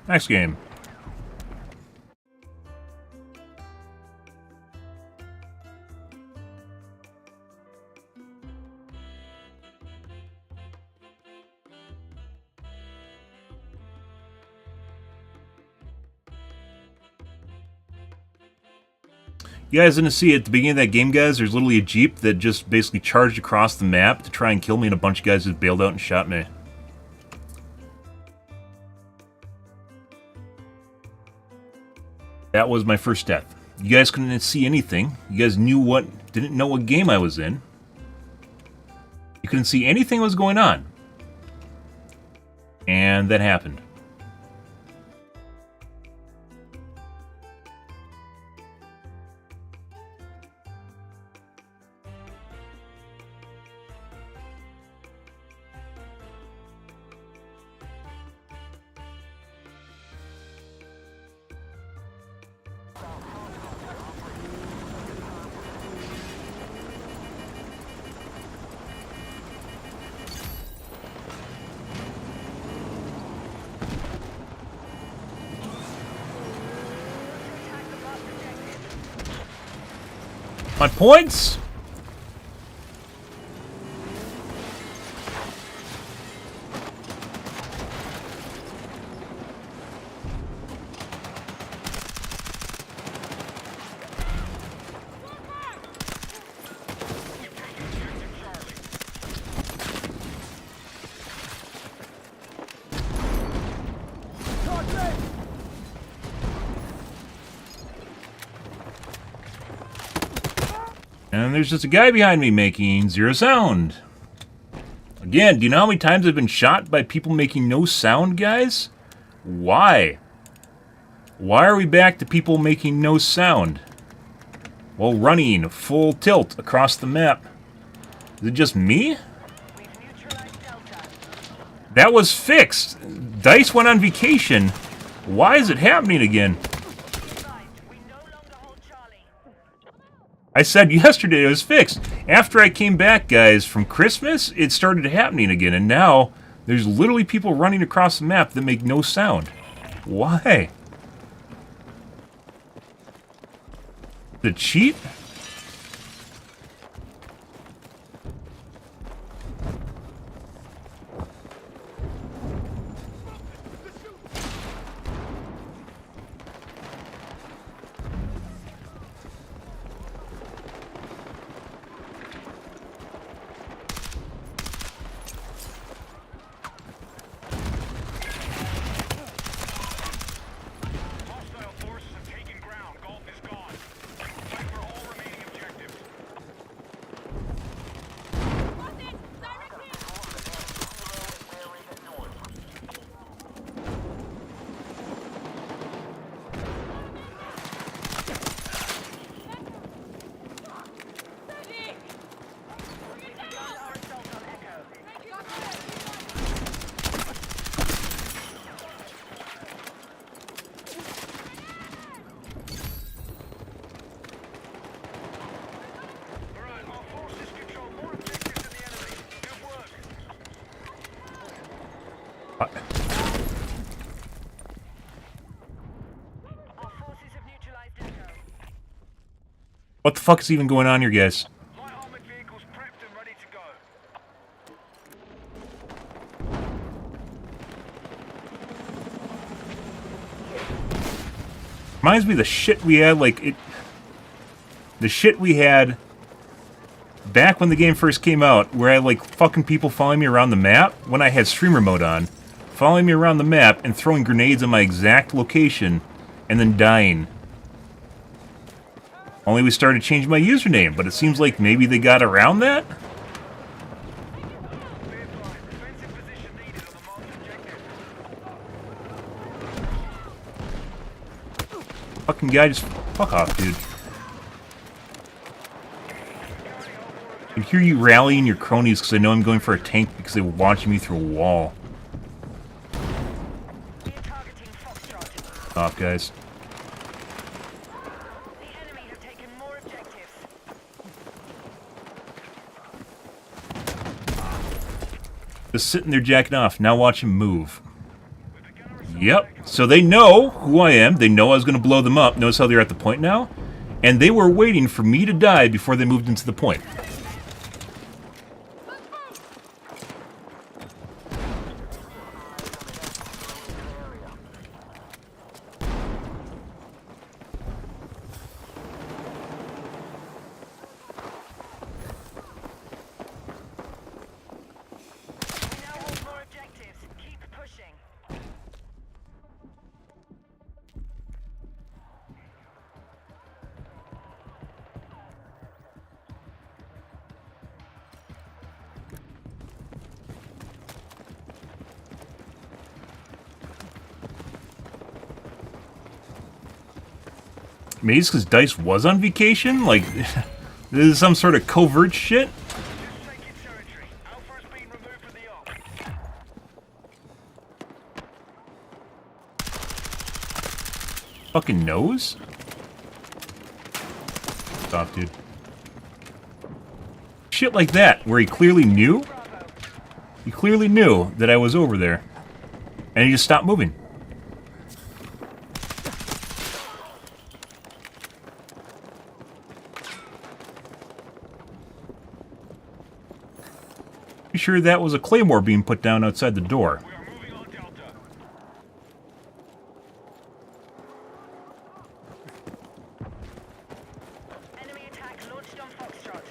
Next game. You guys didn't see at the beginning of that game, guys, there's literally a Jeep that just basically charged across the map to try and kill me, and a bunch of guys just bailed out and shot me. That was my first death. You guys couldn't see anything. You guys didn't know what game I was in. You couldn't see anything that was going on. And that happened. My points? And there's just a guy behind me making zero sound. Again, do you know how many times I've been shot by people making no sound, guys? Why? Why are we back to people making no sound while running full tilt across the map? Is it just me? That was fixed. Dice went on vacation. Why is it happening again? I said yesterday it was fixed. After I came back, guys, from Christmas, it started happening again, and now there's literally people running across the map that make no sound. Why? The cheat? What the fuck is even going on here, guys? My armored vehicle's prepped and ready to go. Reminds me of the shit we had, the shit we had back when the game first came out, where I had, like, fucking people following me around the map when I had streamer mode on, following me around the map and throwing grenades in my exact location, and then dying. Only we started changing my username, but it seems like maybe they got around that? Fucking guy just... Fuck off, dude. I can hear you rallying your cronies because I know I'm going for a tank because they were watching me through a wall. Off, guys. Just sitting there jacking off. Now watch him move. Yep. So they know who I am. They know I was going to blow them up. Notice how they're at the point now? And they were waiting for me to die before they moved into the point. We now hold more objectives. Keep pushing. Maybe it's because DICE was on vacation? Like, this is some sort of covert shit? Just taking territory. Alpha's been removed from the op. Fucking nose? Stop, dude. Shit like that, where he clearly knew? He clearly knew that I was over there. And he just stopped moving. Pretty sure that was a claymore being put down outside the door. We are moving on Delta. Enemy attack launched on Foxtrot.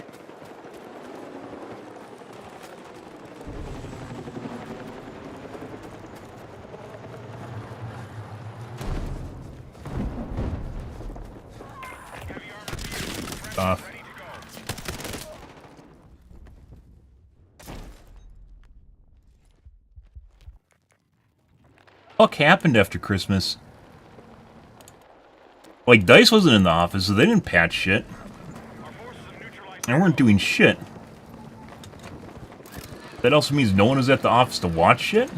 Heavy armor vehicle Off. ready to go. What happened after Christmas? Like, DICE wasn't in the office, so they didn't patch shit. Our forces have neutralized. They weren't doing shit. That also means no one was at the office to watch shit?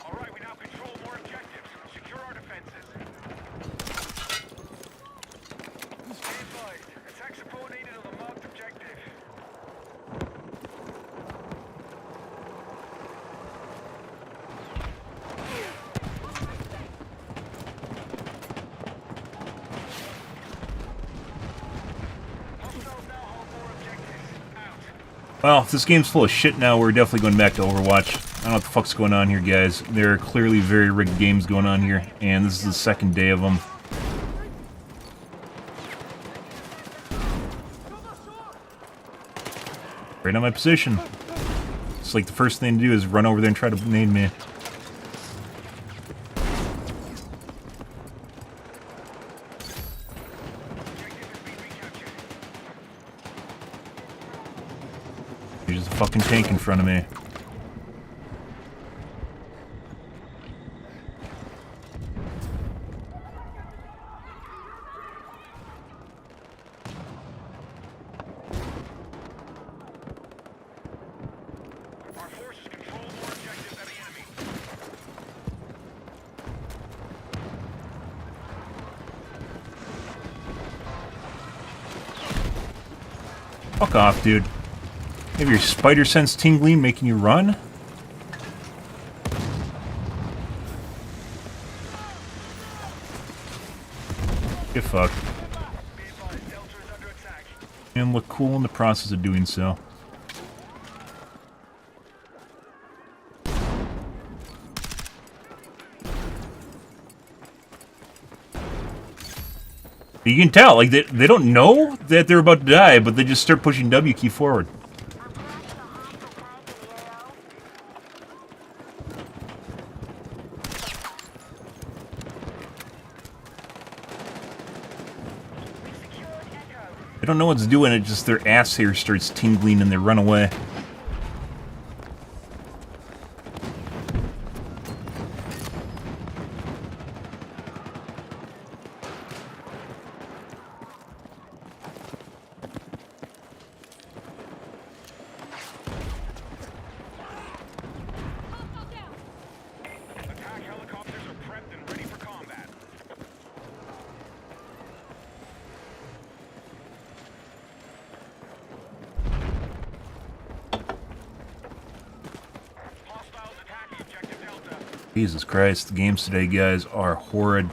All right, we now control more objectives. Secure our defenses. Be advised, attack support needed on the marked objective. Hostiles now hold more objectives. Out. Well, if this game's full of shit now, we're definitely going back to Overwatch. I don't know what the fuck's going on here, guys. There are clearly very rigged games going on here, and this is the second day of them. Right on my position. It's like the first thing to do is run over there and try to nade me. Objective has been recaptured. There's a fucking tank in front of me. Our forces control more objectives than the enemy. Fuck off, dude. Maybe your spider sense tingling making you run? Get fucked. Be advised, Delta is under attack. And look cool in the process of doing so. You can tell, like, they don't know that they're about to die, but they just start pushing W key forward. We've secured Echo. They don't know what's doing it, just their ass hair starts tingling and they run away. Attack helicopters are prepped and ready for combat. Jesus Christ, the games today, guys, are horrid. Our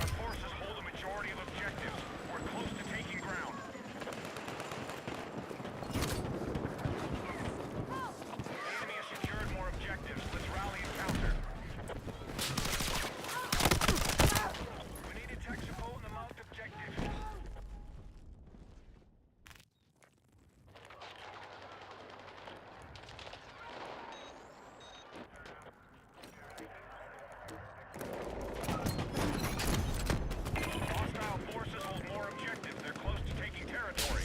forces hold a majority of objectives. We're close to taking ground. The enemy has secured more objectives. Let's rally and counter. We need to tech support on the marked objective. Hostile forces hold more objectives. They're close to taking territory.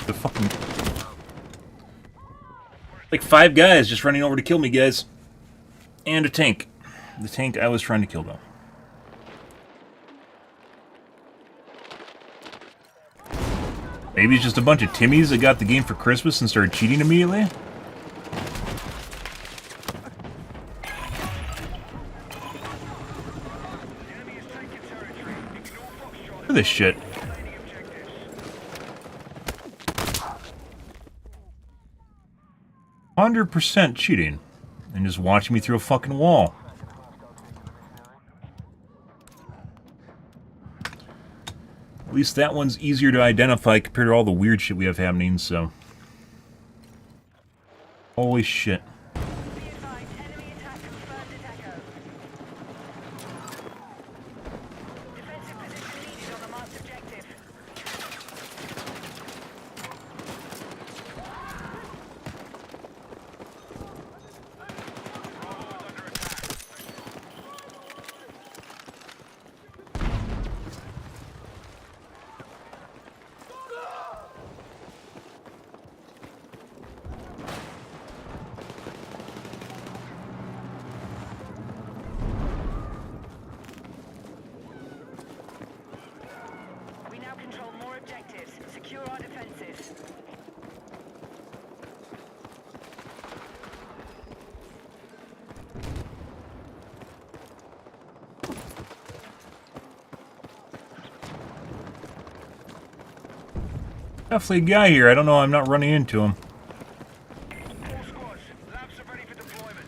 The fucking... Like 5 guys just running over to kill me, guys. And a tank. The tank I was trying to kill, though. Maybe it's just a bunch of Timmies that got the game for Christmas and started cheating immediately? Enemy is taking territory. Ignore Foxtrot. Look at this shit. Remaining objectives. 100% cheating. And just watching me through a fucking wall. At least that one's easier to identify compared to all the weird shit we have happening, so... Holy shit. Be advised, enemy attack confirmed at Echo. Defensive position needed on the marked objective. Bravo is under attack. We now control more objectives. Secure our defenses. Definitely a guy here. I don't know. I'm not running into him. All squads, labs are ready for deployment.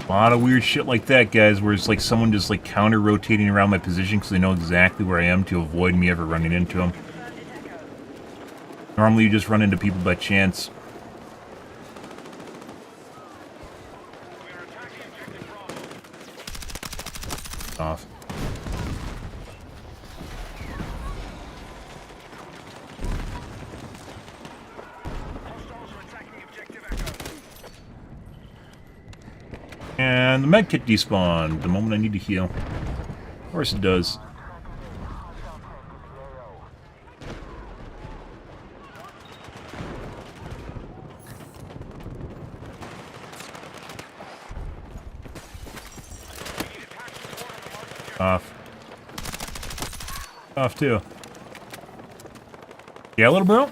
A lot of weird shit like that, guys, where it's like someone just like counter-rotating around my position because they know exactly where I am to avoid me ever running into them. Confirmed at Echo. Normally you just run into people by chance. We are attacking objective Bravo. Off. Hostiles are attacking objective Echo. And the medkit despawned the moment I need to heal. Of course it does. We need attack support on the marked objective. Off. Off too. Yeah, little bro?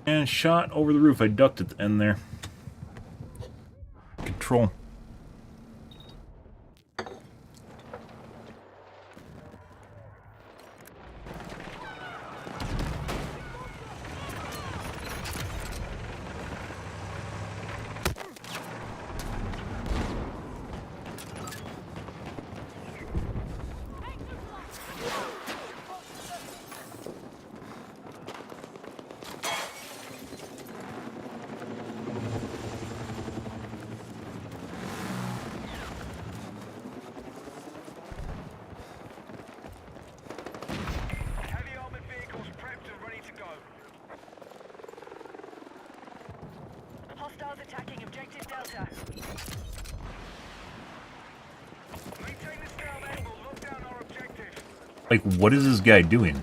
And shot over the roof. I ducked at the end there. Control. Heavy armored vehicles prepped and ready to go. Hostiles attacking objective Delta. Maintain the stalemate. We'll lock down our objective. Like, what is this guy doing?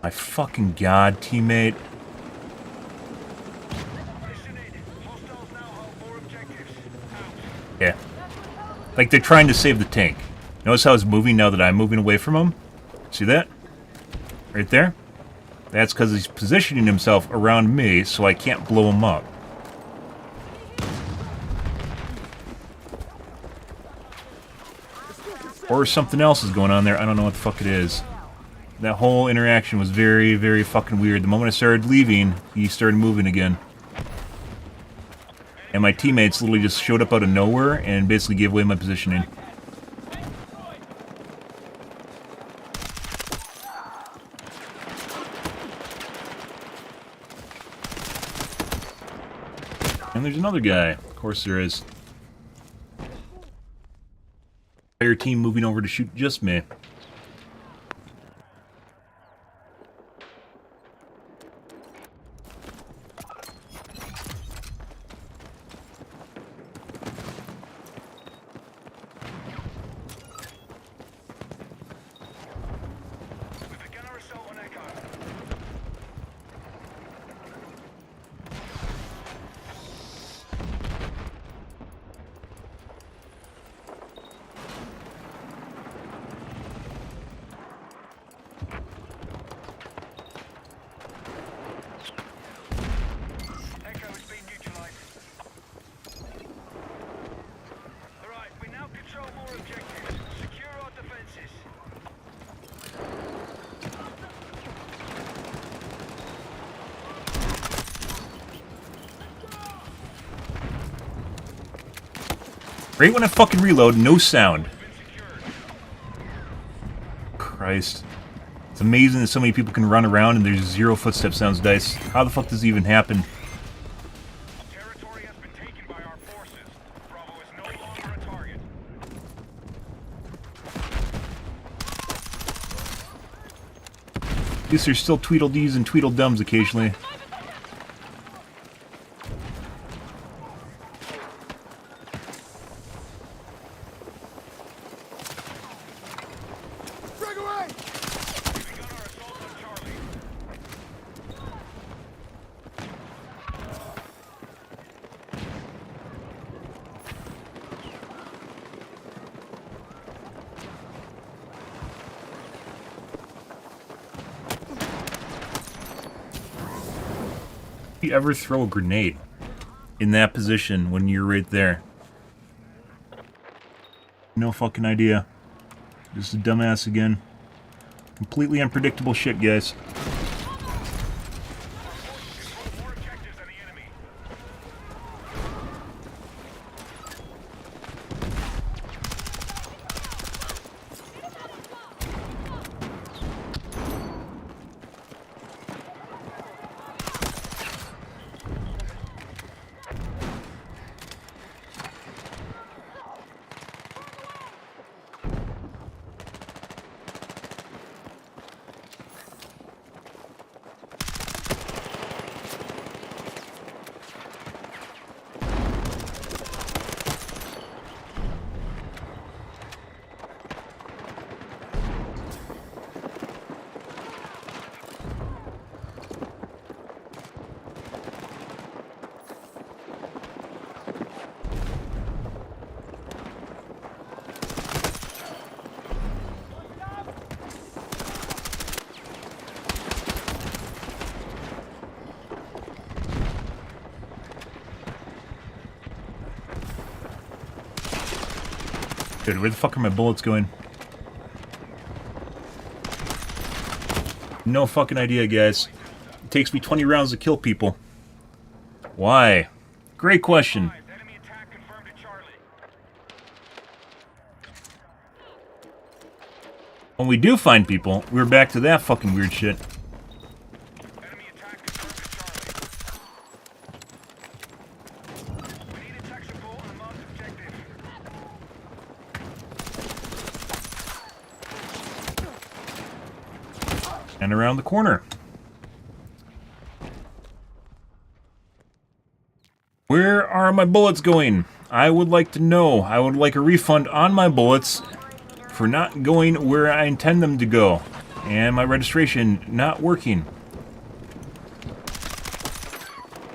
My fucking god, teammate. Hostiles now hold more objectives. Out. Yeah. Like, they're trying to save the tank. Notice how it's moving now that I'm moving away from him? See that? Right there? That's because he's positioning himself around me so I can't blow him up. Or something else is going on there. I don't know what the fuck it is. That whole interaction was very, very fucking weird. The moment I started leaving, he started moving again. And my teammates literally just showed up out of nowhere and basically gave away my positioning. And there's another guy. Of course there is. Entire team moving over to shoot just me. We began our assault on Echo. Echo has been neutralized. Alright, we now control more objectives. Secure our defenses. Right when I fucking reload, no sound. Christ. It's amazing that so many people can run around and there's zero footstep sounds dice. How the fuck does it even happen? Territory has been taken by our forces. Bravo is no longer a target. At least there's still Tweedledees and Tweedledums occasionally. We begun our assault on Charlie. Do you ever throw a grenade in that position when you're right there? No fucking idea. Just a dumbass again. Completely unpredictable shit, guys. More objectives than the enemy. Dude, where the fuck are my bullets going? No fucking idea, guys. It takes me 20 rounds to kill people. Why? Great question. Enemy attack confirmed at Charlie. When we do find people, we're back to that fucking weird shit. Enemy attack confirmed at Charlie. We need attack support on the marked objective. And around the corner. Where are my bullets going? I would like to know. I would like a refund on my bullets for not going where I intend them to go. And my registration not working.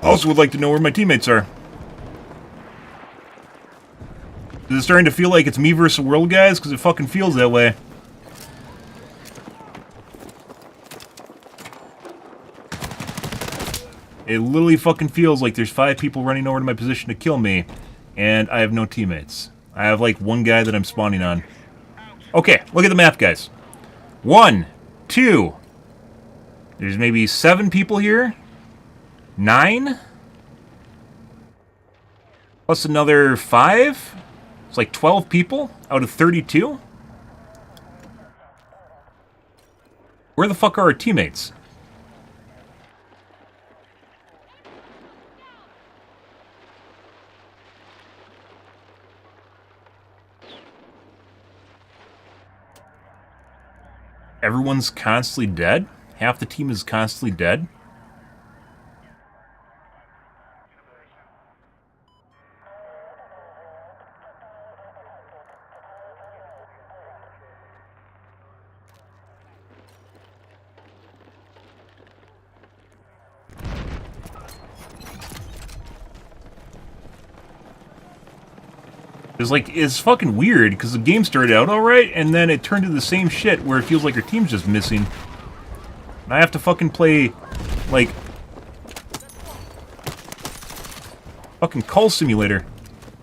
Also would like to know where my teammates are. Is it starting to feel like it's me versus the world, guys? Because it fucking feels that way. It literally fucking feels like there's 5 people running over to my position to kill me, and I have no teammates. I have like one guy that I'm spawning on. Okay, look at the map, guys. 1, 2. There's maybe 7 people here. 9. Plus another 5. It's like 12 people out of 32. Where the fuck are our teammates? Everyone's constantly dead? Half the team is constantly dead? It's fucking weird, because the game started out alright, and then it turned to the same shit, where it feels like our team's just missing. And I have to fucking play, like, fucking Call Simulator.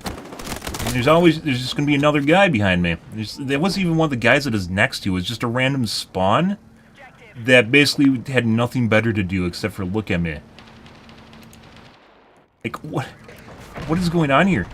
And there's just gonna be another guy behind me. There wasn't even one of the guys that is next to, it was just a random spawn that basically had nothing better to do except for look at me. Like, what is going on here?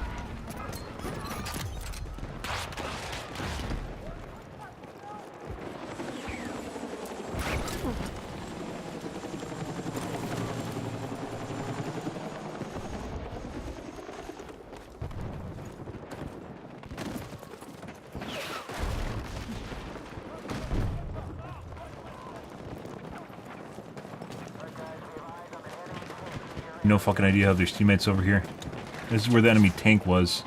No fucking idea how there's teammates over here. This is where the enemy tank was.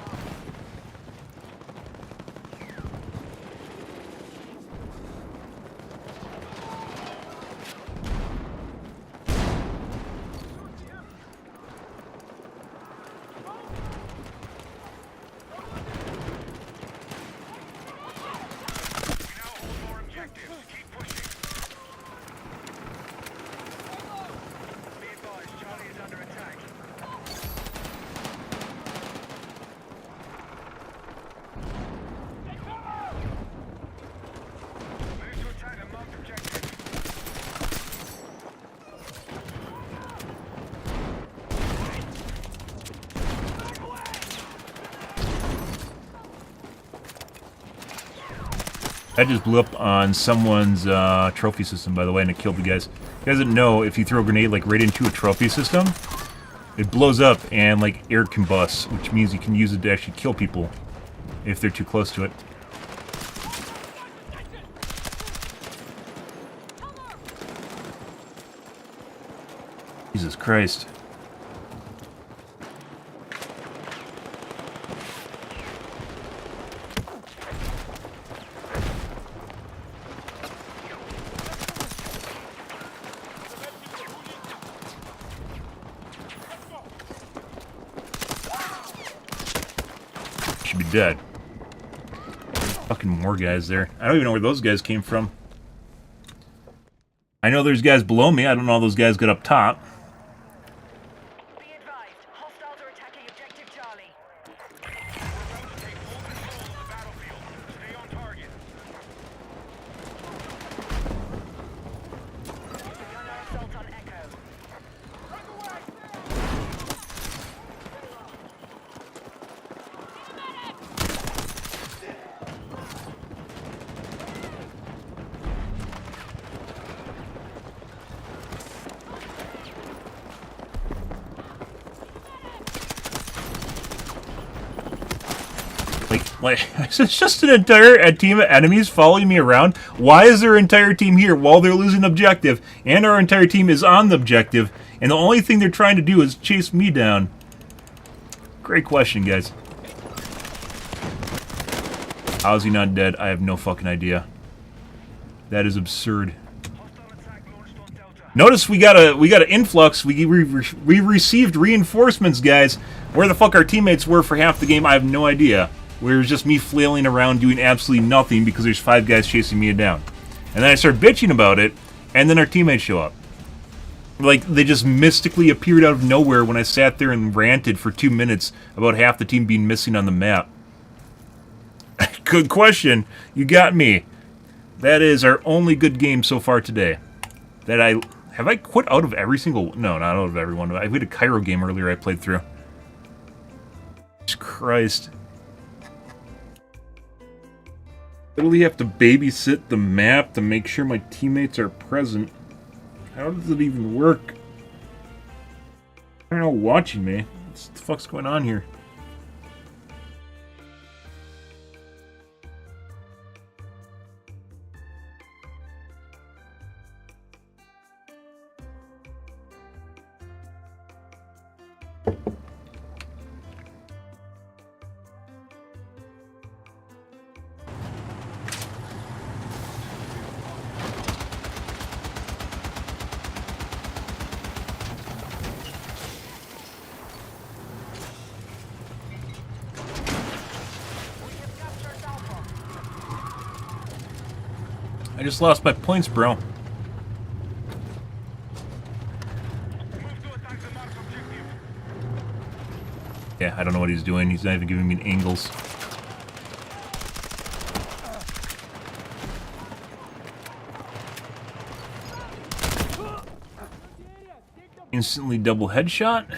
That just blew up on someone's trophy system, by the way, and it killed the guys. You guys didn't know, if you throw a grenade like right into a trophy system, it blows up and like air combusts, which means you can use it to actually kill people if they're too close to it. Jesus Christ. Should be dead. Fucking more guys there. I don't even know where those guys came from. I know there's guys below me. I don't know how those guys got up top. Be advised, hostiles are attacking objective Charlie. Take full control of the battlefield. Stay on target. Gunner assault on Echo. Like, it's just an entire team of enemies following me around. Why is their entire team here while they're losing objective, and our entire team is on the objective, and the only thing they're trying to do is chase me down? Great question, guys. How is he not dead? I have no fucking idea. That is absurd. Notice we got an influx. We received reinforcements, guys. Where the fuck our teammates were for half the game, I have no idea. Where it was just me flailing around doing absolutely nothing because there's 5 guys chasing me down. And then I start bitching about it, and then our teammates show up. Like, they just mystically appeared out of nowhere when I sat there and ranted for 2 minutes about half the team being missing on the map. Good question. You got me. That is our only good game so far today. Have I quit out of every single... No, not out of every one. I played a Cairo game earlier I played through. Jesus Christ. Literally have to babysit the map to make sure my teammates are present. How does it even work? I don't know, watching me. What the fuck's going on here? I just lost my points, bro. Move to attack the marked objective. Yeah, I don't know what he's doing. He's not even giving me angles. Instantly double headshot.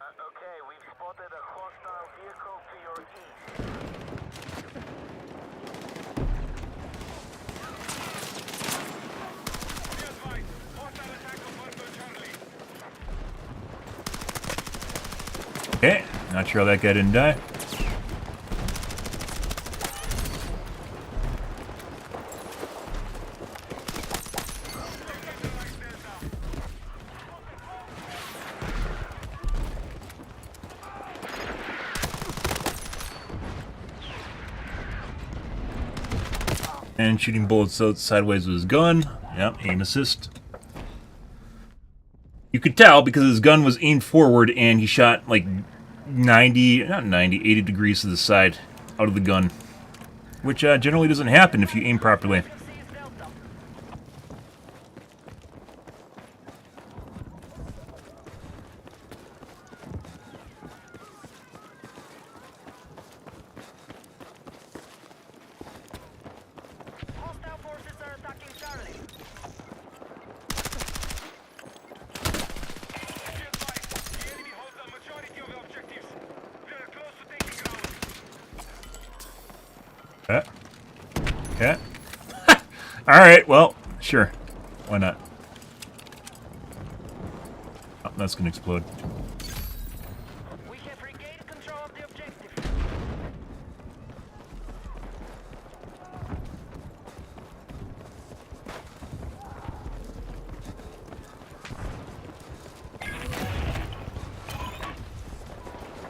Okay, we've spotted a hostile vehicle to your east. Be advised, hostile attack on Bravo Charlie. Okay, not sure how that guy didn't die. And shooting bullets out sideways with his gun. Yep, aim assist. You could tell because his gun was aimed forward and he shot like 80 degrees to the side out of the gun. Which generally doesn't happen if you aim properly. Hostile forces are attacking Charlie. Be advised, the enemy holds the majority of the objectives. We are close to taking ground. Okay. Alright, well, sure. Why not? Oh, that's gonna explode. We have regained control of the objective.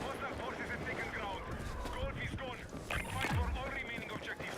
Hostile forces have taken ground. Golf is gone. Fight for all remaining objectives.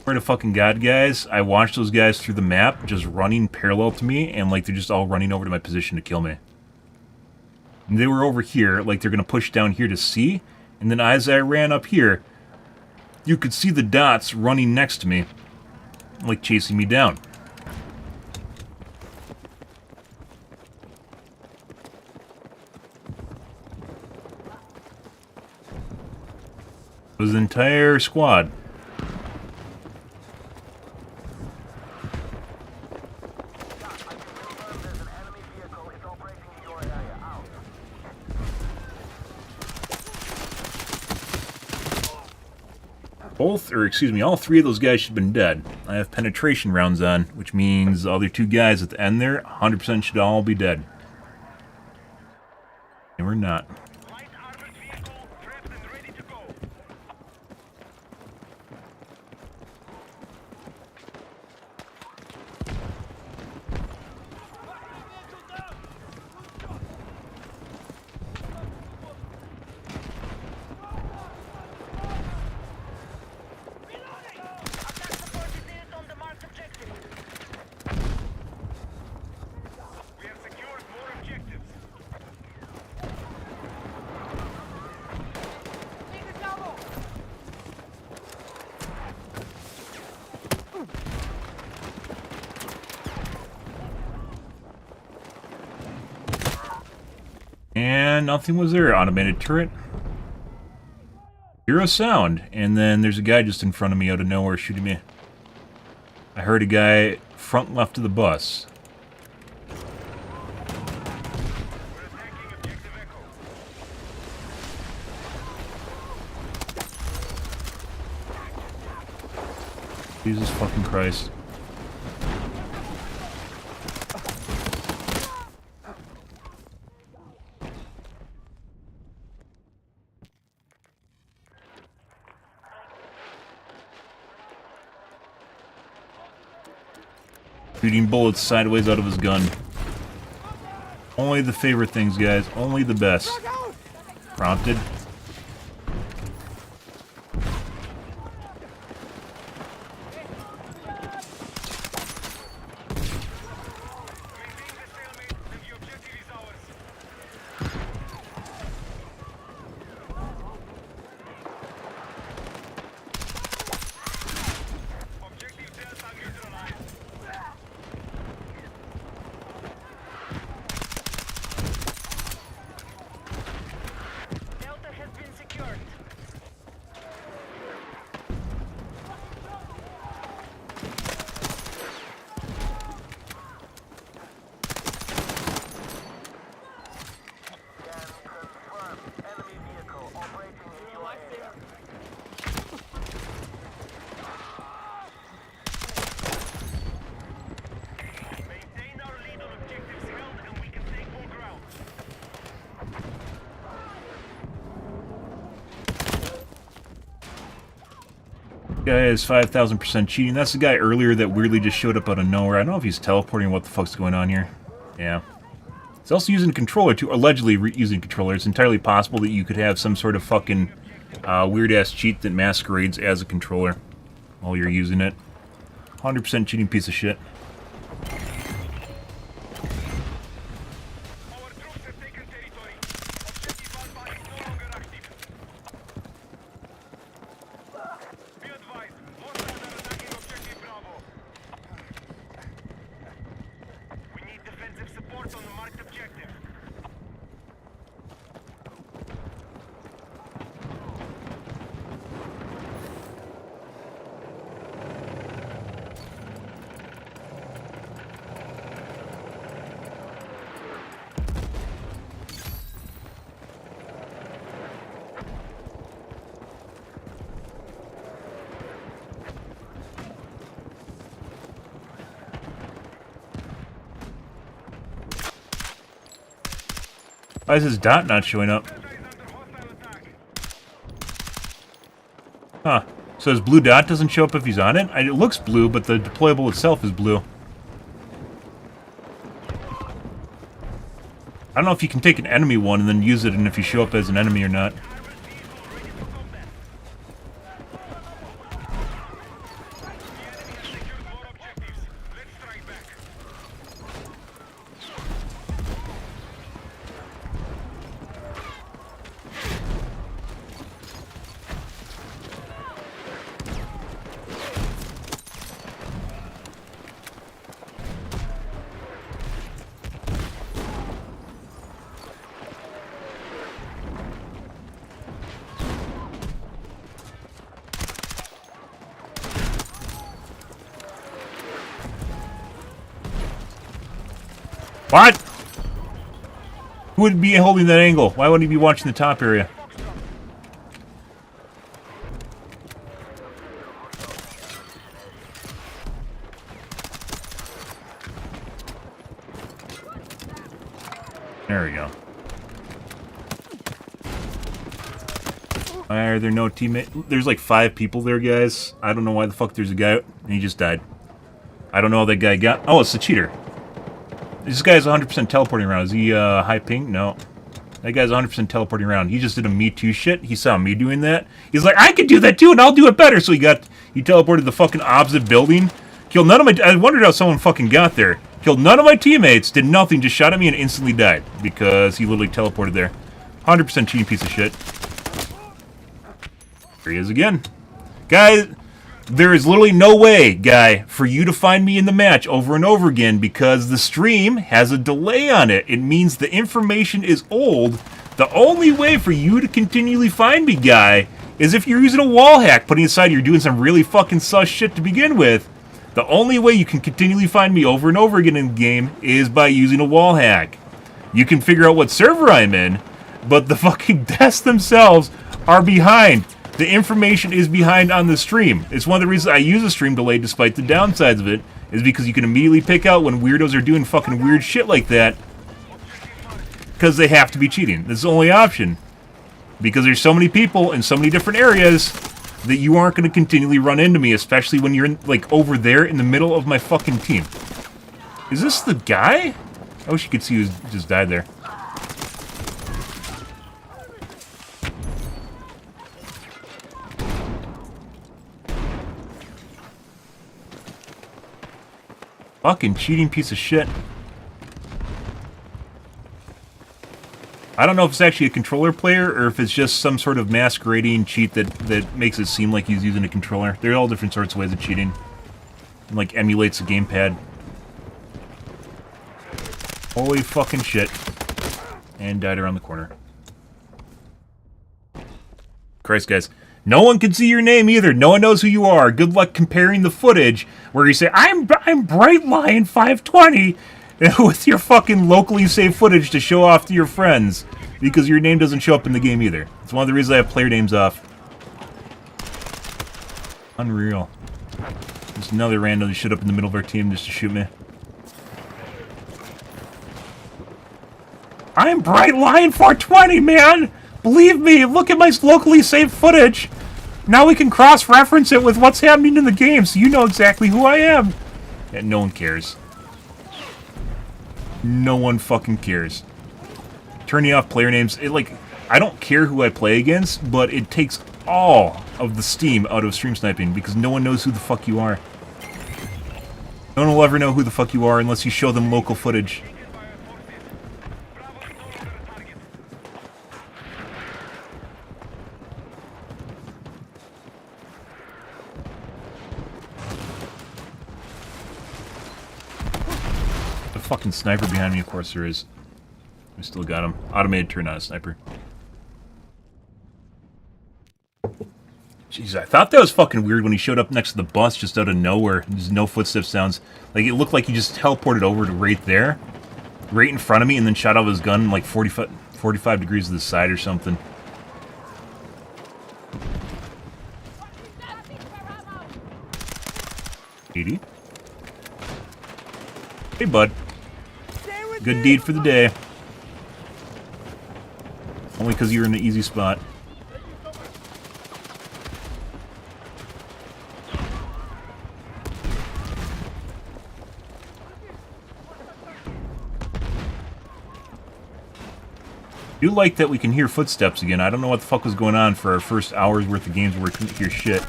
Swear to fucking God, guys, I watched those guys through the map just running parallel to me, and like they're just all running over to my position to kill me. And they were over here, like they're gonna push down here to C, and then as I ran up here, you could see the dots running next to me, like chasing me down. It was the entire squad. There's an enemy vehicle is operating in your area. Out. all three of those guys should have been dead. I have penetration rounds on, which means the other two guys at the end there, 100% should all be dead. And we're not. Light armored vehicle prepped and ready to go. Attack support is needed on the marked objective. We have secured more objectives. And nothing was there. Automated turret. Zero sound. And then there's a guy just in front of me out of nowhere shooting me. I heard a guy front left of the bus. We're attacking objective Echo. Jesus fucking Christ. Shooting bullets sideways out of his gun. Only the favorite things, guys. Only the best. Prompted. Maintain the stalemate and the objective is ours. Objective Delta neutralized. Delta has been secured. Maintain our lead on objectives held and we can take more ground. Guy is 5,000% cheating. That's the guy earlier that weirdly just showed up out of nowhere. I don't know if he's teleporting or what the fuck's going on here. Yeah. He's also using a controller too, allegedly using a controller. It's entirely possible that you could have some sort of fucking weird-ass cheat that masquerades as a controller while you're using it. 100% cheating piece of shit. Our troops have taken territory. Objective Alpha is no longer active. Be advised, hostiles are attacking objective Bravo. We need defensive support on the marked objective. Why is his dot not showing up? Delta is under hostile attack. Huh. So his blue dot doesn't show up if he's on it? It looks blue, but the deployable itself is blue. I don't know if you can take an enemy one and then use it and if you show up as an enemy or not. Armored vehicle ready for combat. The enemy has secured more objectives. Let's strike back. What? Who would be holding that angle? Why wouldn't he be watching the top area? There we go. Why are there no teammates? There's like 5 people there, guys. I don't know why the fuck there's a guy, and he just died. I don't know how that guy got... Oh, it's the cheater. This guy's 100% teleporting around. Is he high ping? No. That guy's 100% teleporting around. He just did a Me Too shit. He saw me doing that. He's like, I could do that too, and I'll do it better. So he teleported the fucking opposite building. Killed none of my... I wondered how someone fucking got there. Killed none of my teammates. Did nothing. Just shot at me and instantly died. Because he literally teleported there. 100% cheating piece of shit. Here he is again. Guys, there is literally no way, guy, for you to find me in the match over and over again because the stream has a delay on it. It means the information is old. The only way for you to continually find me, guy, is if you're using a wall hack, putting aside you're doing some really fucking sus shit to begin with. The only way you can continually find me over and over again in the game is by using a wall hack. You can figure out what server I'm in, but the fucking deaths themselves are behind. The information is behind on the stream. It's one of the reasons I use a stream delay despite the downsides of it, is because you can immediately pick out when weirdos are doing fucking weird shit like that, because they have to be cheating. That's the only option. Because there's so many people in so many different areas that you aren't going to continually run into me, especially when you're in, like over there in the middle of my fucking team. Is this the guy? I wish you could see who just died there. Fucking cheating piece of shit. I don't know if it's actually a controller player or if it's just some sort of masquerading cheat that makes it seem like he's using a controller. There are all different sorts of ways of cheating. And, like, emulates a gamepad. Holy fucking shit. And died around the corner. Christ, guys. No one can see your name either. No one knows who you are. Good luck comparing the footage where you say, I'm Bright Lion 520 with your fucking locally saved footage to show off to your friends because your name doesn't show up in the game either. It's one of the reasons I have player names off. Unreal. There's another random that showed up in the middle of our team just to shoot me. I'm Bright Lion 420, man! Believe me, look at my locally saved footage. Now we can cross-reference it with what's happening in the game, so you know exactly who I am. And no one cares. No one fucking cares. Turning off player names, I don't care who I play against, but it takes all of the steam out of stream sniping because no one knows who the fuck you are. No one will ever know who the fuck you are unless you show them local footage. Fucking sniper behind me, of course there is. We still got him. Automated turn, not a sniper. Jeez, I thought that was fucking weird when he showed up next to the bus just out of nowhere. There's no footstep sounds. Like, it looked like he just teleported over to right there. Right in front of me and then shot out his gun like 45 degrees to the side or something. Edie? Hey, bud. Good deed for the day. Only because you're in the easy spot. I do like that we can hear footsteps again. I don't know what the fuck was going on for our first hour's worth of games where we couldn't hear shit.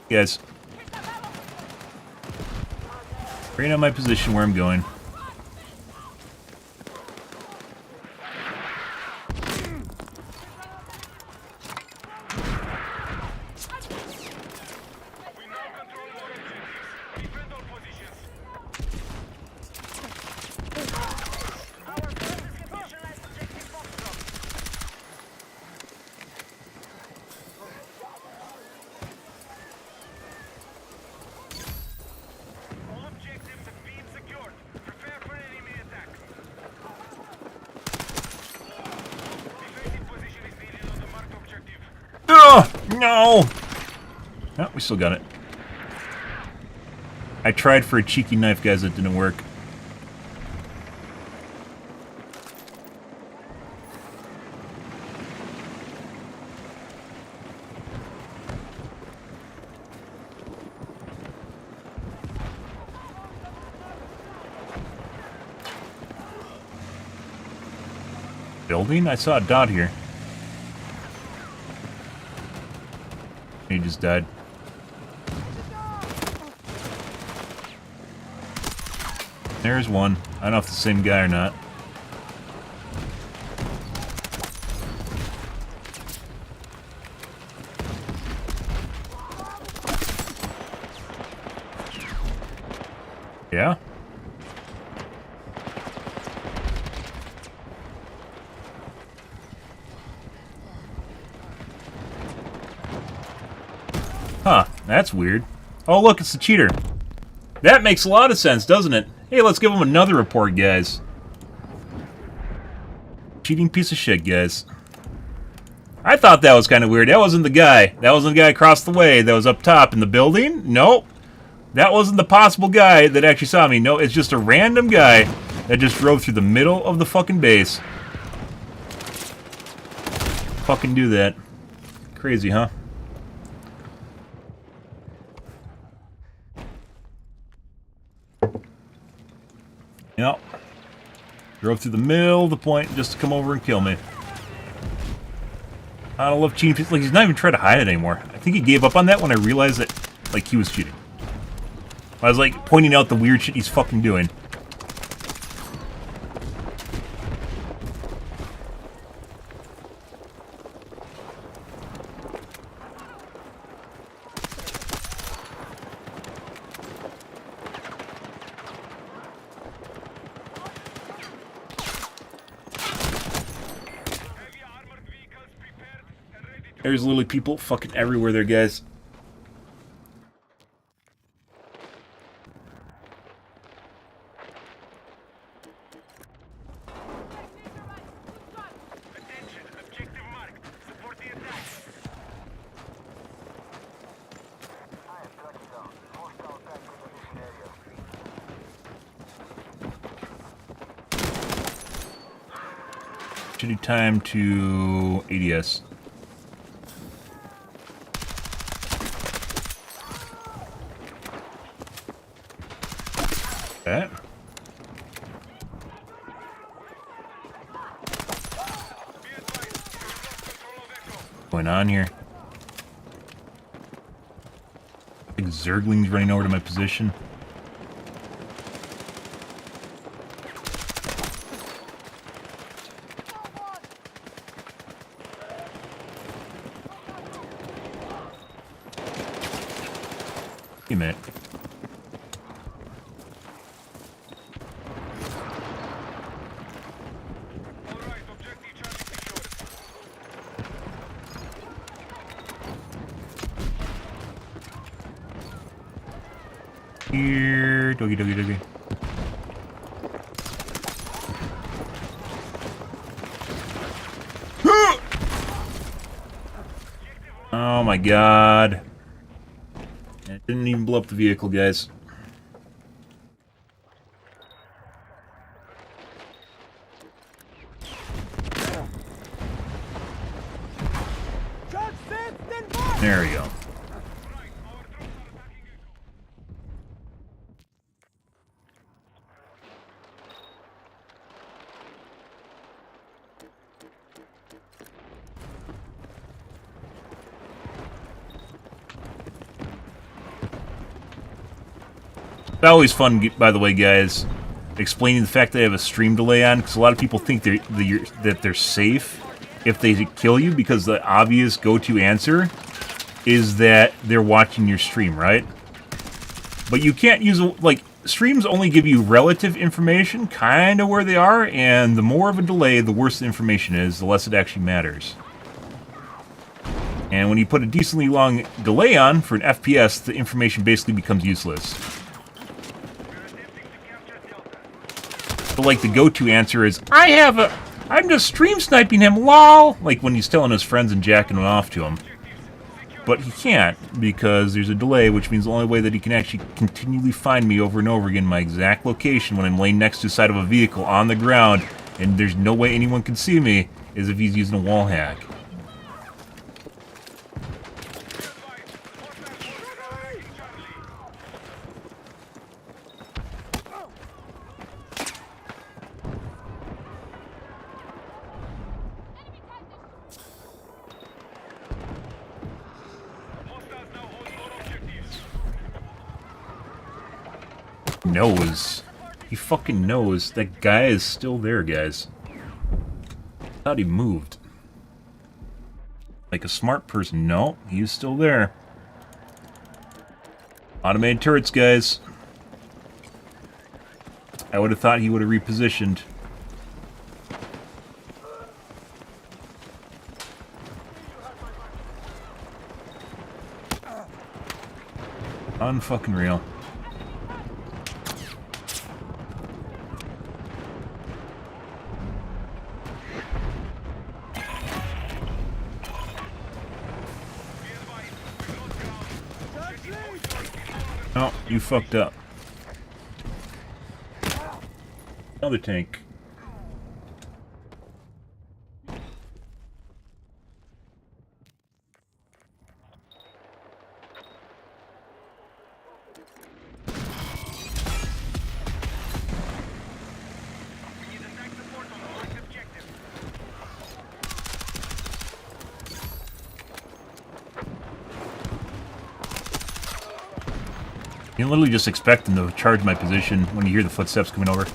Guys. Right on my position where I'm going. No! Oh, we still got it. I tried for a cheeky knife, guys, that didn't work. Building? I saw a dot here. He just died. There's one. I don't know if it's the same guy or not. Yeah? Huh, that's weird. Oh, look, it's the cheater. That makes a lot of sense, doesn't it? Hey, let's give him another report, guys. Cheating piece of shit, guys. I thought that was kind of weird. That wasn't the guy. That wasn't the guy across the way that was up top in the building. Nope. That wasn't the possible guy that actually saw me. No, it's just a random guy that just drove through the middle of the fucking base. Fucking do that. Crazy, huh? Yep. Drove through the middle of the point just to come over and kill me. I don't love cheating. Like, he's not even trying to hide it anymore. I think he gave up on that when I realized that, like, he was cheating. I was, like, pointing out the weird shit he's fucking doing. Heavy armored vehicles prepared and ready to There's literally people fucking everywhere there, guys. attention. Objective marked. Support the attack. Shitty time to ADS. That. Be advised. You have lost control of Echo. What's going on here? Big Zerglings running over to my position. Wait a minute. All right. Objective Charlie secured. Here, doggy, doggy, doggy. Oh my god. It didn't even blow up the vehicle, guys. There we go. It's always fun, by the way, guys, explaining the fact that I have a stream delay on, because a lot of people think that they're safe if they kill you, because the obvious go-to answer is that they're watching your stream, right? But you can't use, like, streams only give you relative information, kind of where they are, and the more of a delay, the worse the information is, the less it actually matters. And when you put a decently long delay on for an FPS, the information basically becomes useless. But like the go-to answer is, I'm just stream sniping him, lol! Like when he's telling his friends and jacking them off to him. But he can't, because there's a delay, which means the only way that he can actually continually find me over and over again, my exact location when I'm laying next to the side of a vehicle on the ground, and there's no way anyone can see me, is if he's using a wall hack. knows. He fucking knows that guy is still there, guys. Thought he moved. Like a smart person. No, he's still there. Automated turrets, guys. I would have thought he would have repositioned. Unfucking real. Oh, you fucked up. Another tank. You can literally just expect them to charge my position when you hear the footsteps coming over.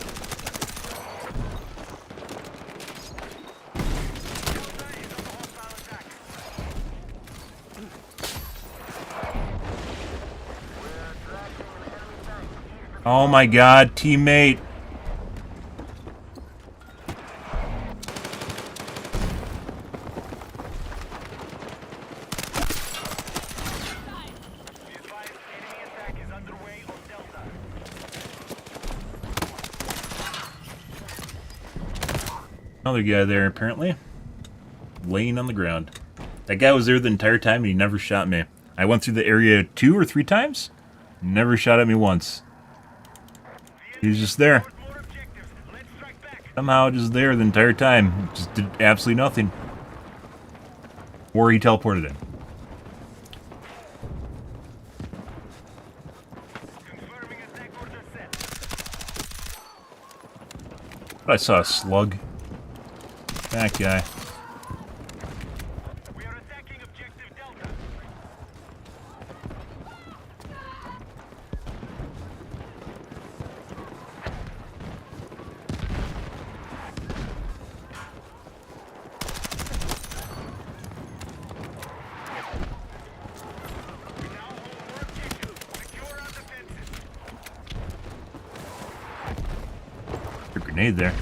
Oh my god, teammate! Another guy there, apparently. Laying on the ground. That guy was there the entire time and he never shot me. I went through the area 2 or 3 times. Never shot at me once. He was just there. Somehow just there the entire time. Just did absolutely nothing. Or he teleported in. I saw a slug. That guy. We are attacking objective Delta. We now hold more objectives. Secure our defenses. A grenade there.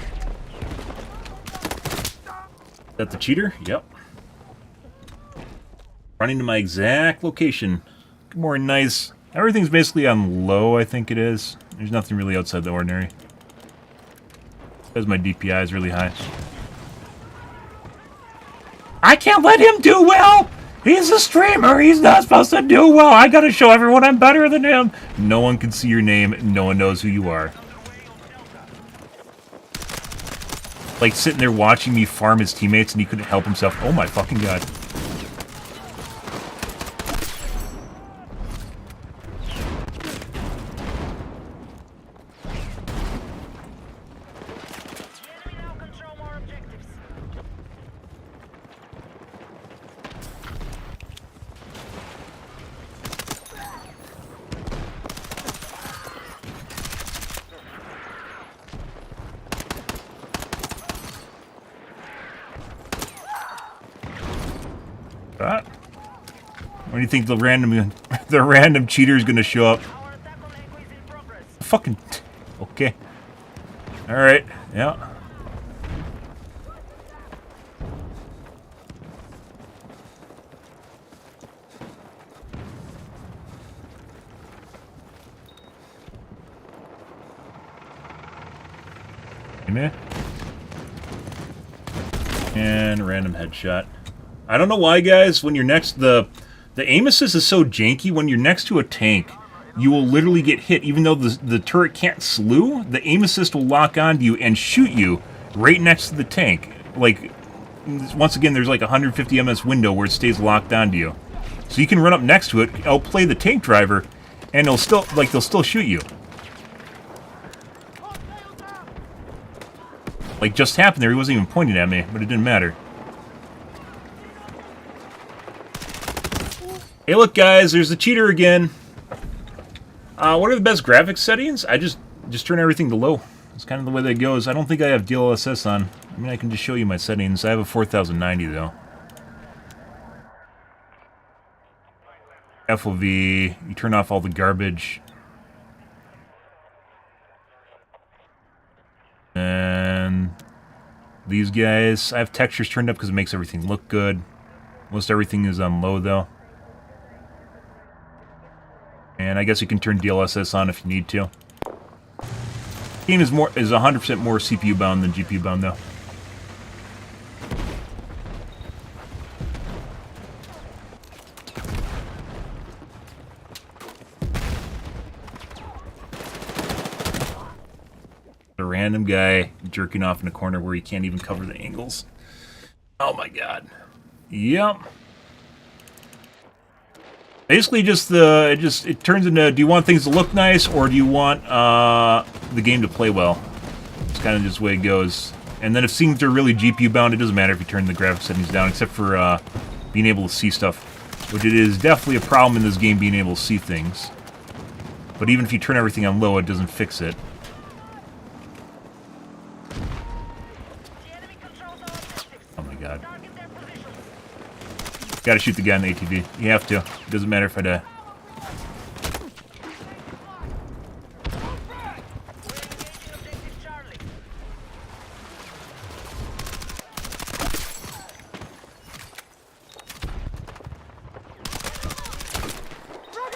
Is that the cheater? Yep. Running to my exact location. Good morning, nice. Everything's basically on low, I think it is. There's nothing really outside the ordinary. Because my DPI is really high. I can't let him do well! He's a streamer! He's not supposed to do well! I gotta show everyone I'm better than him! No one can see your name. No one knows who you are. Like, sitting there watching me farm his teammates and he couldn't help himself. Oh my fucking god. The enemy now control more objectives. That? When do you think the random cheater is gonna show up? Our attack on Echo is in progress. Fucking okay. All right. Yeah. Hey, man. And a random headshot. I don't know why, guys, when you're next... The aim assist is so janky. When you're next to a tank, you will literally get hit. Even though the turret can't slew, the aim assist will lock onto you and shoot you right next to the tank. Like, once again, there's like a 150 ms window where it stays locked onto you. So you can run up next to it, outplay the tank driver, and they'll still shoot you. Like, just happened there. He wasn't even pointing at me, but it didn't matter. Hey, look, guys, there's the cheater again. What are the best graphics settings? I just turn everything to low. It's kind of the way that goes. I don't think I have DLSS on. I mean, I can just show you my settings. I have a 4090 though. FOV. You turn off all the garbage. And these guys, I have textures turned up because it makes everything look good. Most everything is on low though. And I guess you can turn DLSS on if you need to. Game is 100% more CPU bound than GPU bound though. A random guy jerking off in a corner where he can't even cover the angles. Oh my god. Yep. Basically, just it turns into, do you want things to look nice or do you want the game to play well? It's kind of just the way it goes. And then if things are really GPU bound, it doesn't matter if you turn the graphics settings down, except for being able to see stuff, which it is definitely a problem in this game being able to see things. But even if you turn everything on low, it doesn't fix it. Oh my god. Gotta shoot the guy in the ATV. You have to. It doesn't matter if I die.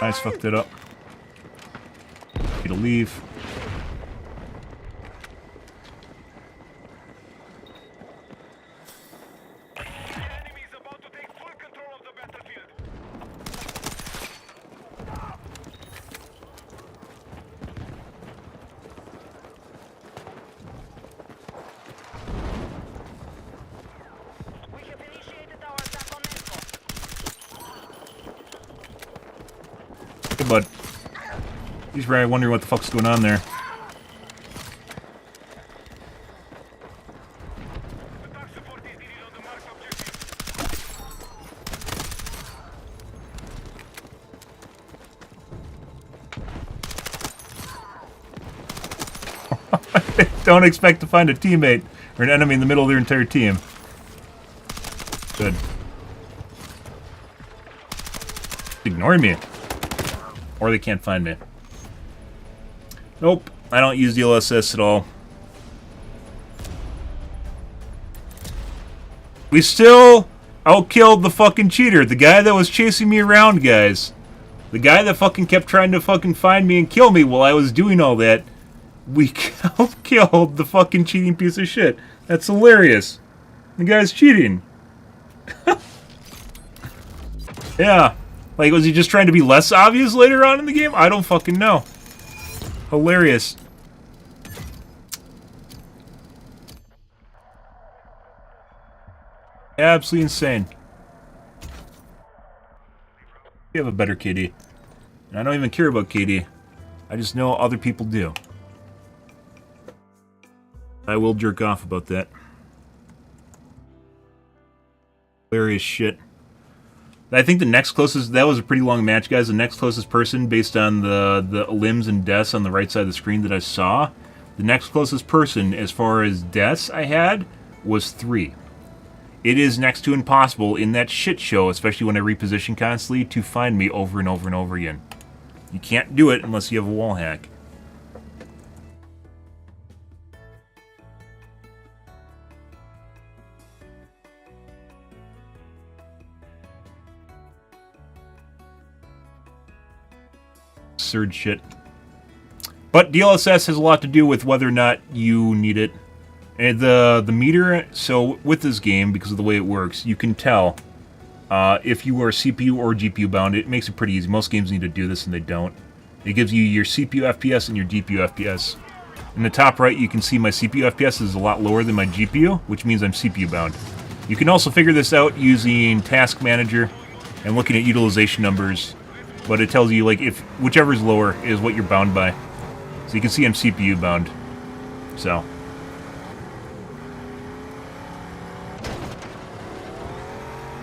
Nice, fucked it up. Need to leave. Hey, bud. He's probably wondering what the fuck's going on there. Don't expect to find a teammate or an enemy in the middle of their entire team. Good. Ignoring me. Or they can't find me. Nope, I don't use DLSS at all. We still outkilled the fucking cheater. The guy that was chasing me around, guys. The guy that fucking kept trying to fucking find me and kill me while I was doing all that. We outkilled the fucking cheating piece of shit. That's hilarious. The guy's cheating. Yeah. Like, was he just trying to be less obvious later on in the game? I don't fucking know. Hilarious. Absolutely insane. We have a better KD. And I don't even care about KD. I just know other people do. I will jerk off about that. Hilarious shit. I think the next closest, that was a pretty long match, guys. The next closest person, based on the limbs and deaths on the right side of the screen that I saw, the next closest person, as far as deaths I had, was 3. It is next to impossible in that shit show, especially when I reposition constantly, to find me over and over and over again. You can't do it unless you have a wall hack. Absurd shit. But DLSS has a lot to do with whether or not you need it. And the meter, so with this game, because of the way it works, you can tell if you are CPU or GPU bound. It makes it pretty easy. Most games need to do this and they don't. It gives you your CPU FPS and your GPU FPS. In the top right, you can see my CPU FPS is a lot lower than my GPU, which means I'm CPU bound. You can also figure this out using Task Manager and looking at utilization numbers. But it tells you, like, if whichever is lower is what you're bound by. So you can see I'm CPU bound. So.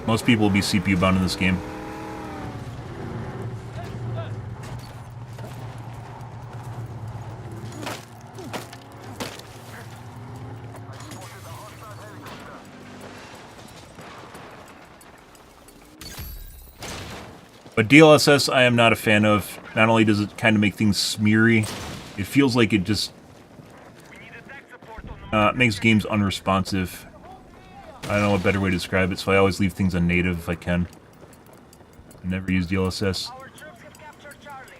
Most people will be CPU bound in this game. But DLSS I am not a fan of. Not only does it kind of make things smeary, it feels like it just makes games unresponsive. I don't know a better way to describe it, so I always leave things on native if I can. I never use DLSS. Our troops have captured Charlie.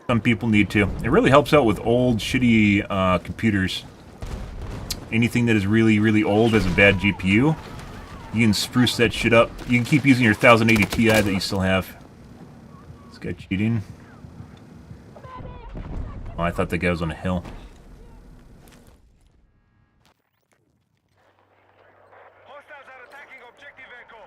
Some people need to. It really helps out with old, shitty computers. Anything that is really, really old has a bad GPU. You can spruce that shit up. You can keep using your 1080 Ti that you still have. This guy cheating. Oh, I thought that guy was on a hill. Hostiles are attacking objective Echo.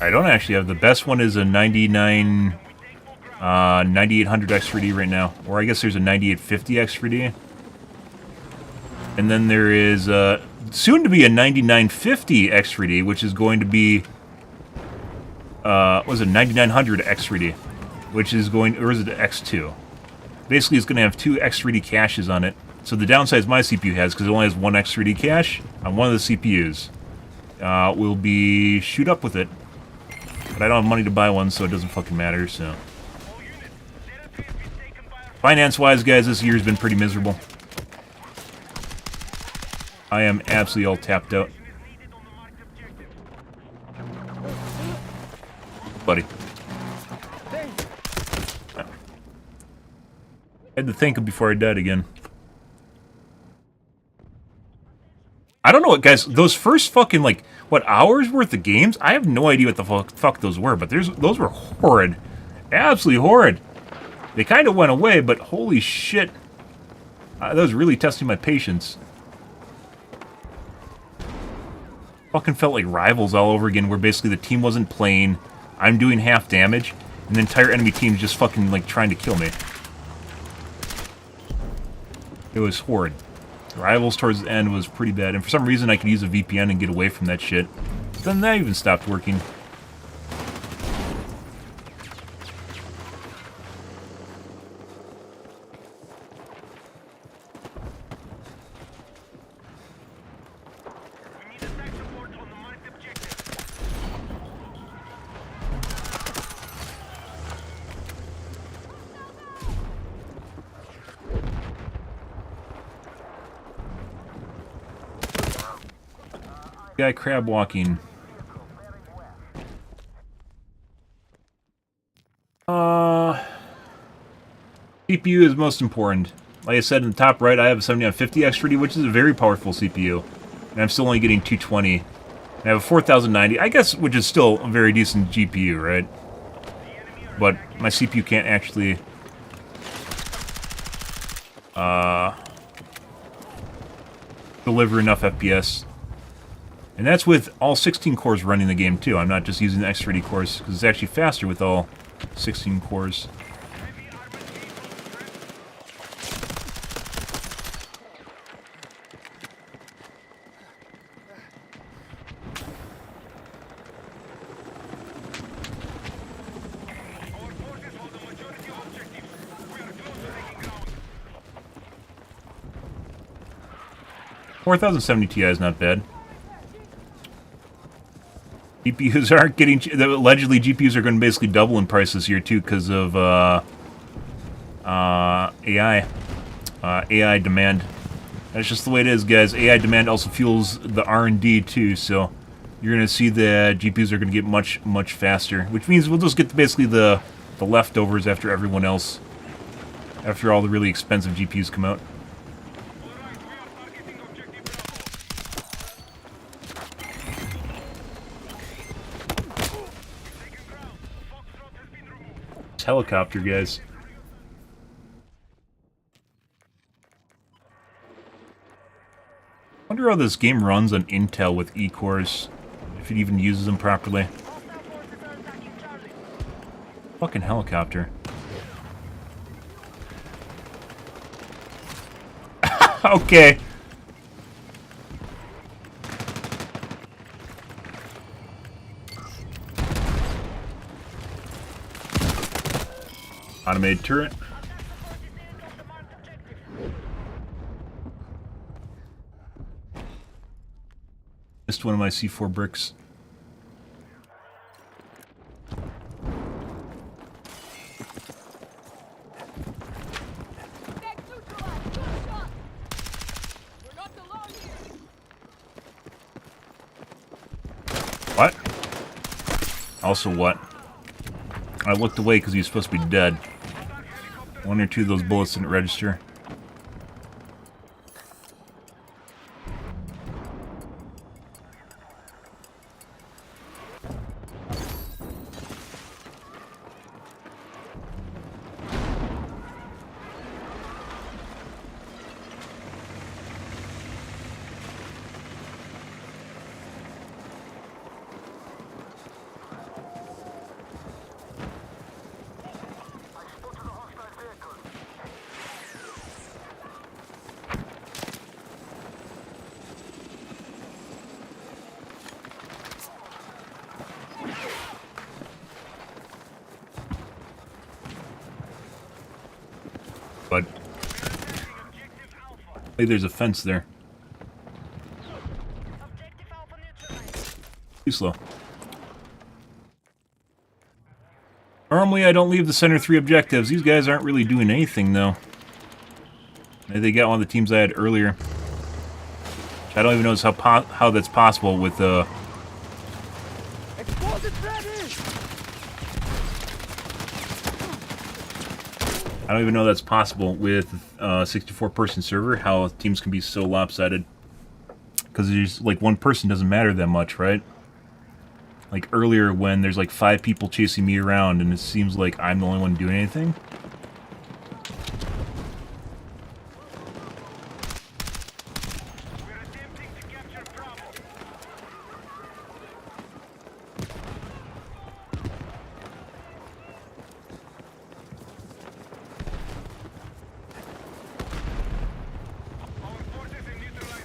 I don't actually have. The best one is a 9800 X3D right now. Or I guess there's a 9850 X3D. And then there is soon to be a 9950 X3D, which is going to be what was it, 9900 X3D, which is going, or is it X2? Basically, it's going to have two X3D caches on it. So the downsides my CPU has, because it only has one X3D cache on one of the CPUs, will be shoot up with it. But I don't have money to buy one, so it doesn't fucking matter. So finance-wise, guys, this year's been pretty miserable. I am absolutely all tapped out. Buddy. I had to think before I died again. I don't know what, guys, those first fucking, like, what, hours worth of games? I have no idea what the fuck those were, but those were horrid. Absolutely horrid. They kind of went away, but holy shit. That was really testing my patience. Fucking felt like Rivals all over again, where basically the team wasn't playing, I'm doing half damage, and the entire enemy team's just fucking, like, trying to kill me. It was horrid. Rivals towards the end was pretty bad, and for some reason I could use a VPN and get away from that shit. But then that even stopped working. We need attack support on the marked objective. Guy crab walking. CPU is most important. Like I said in the top right, I have a 7950 X3D, which is a very powerful CPU. And I'm still only getting 220. I have a 4090, I guess, which is still a very decent GPU, right? But my CPU can't actually deliver enough FPS. And that's with all 16 cores running the game, too. I'm not just using the X3D cores, because it's actually faster with all 16 cores. Our forces hold the majority of objectives. We are close to taking ground. 4070 Ti is not bad. GPUs aren't getting... Allegedly, GPUs are going to basically double in price this year, too, because of AI. AI demand. That's just the way it is, guys. AI demand also fuels the R&D, too, so you're going to see the GPUs are going to get much, much faster, which means we'll just get basically the leftovers after everyone else, after all the really expensive GPUs come out. Alright, we are targeting objective Bravo. Taking ground. Foxtrot has been removed. It's helicopter, guys. I wonder how this game runs on Intel with E-cores, if it even uses them properly. Hostile forces are attacking Charlie. Fucking helicopter. Okay. Automated turret. missed one of my C4 bricks. What? Also what? I looked away because he was supposed to be dead. One or two of those bullets didn't register. But hey, there's a fence there. Objective Alpha neutralized. Too slow. Normally I don't leave the center 3 objectives. These guys aren't really doing anything though. Maybe they got one of the teams I had earlier. Which I don't even know how that's possible with I don't even know that's possible with 64-person server, how teams can be so lopsided. Because there's like one person doesn't matter that much, right? Like earlier when there's like 5 people chasing me around and it seems like I'm the only one doing anything. We're attempting to capture Bravo. Our forces have neutralized Bravo. Our forces have light armor vehicles cleared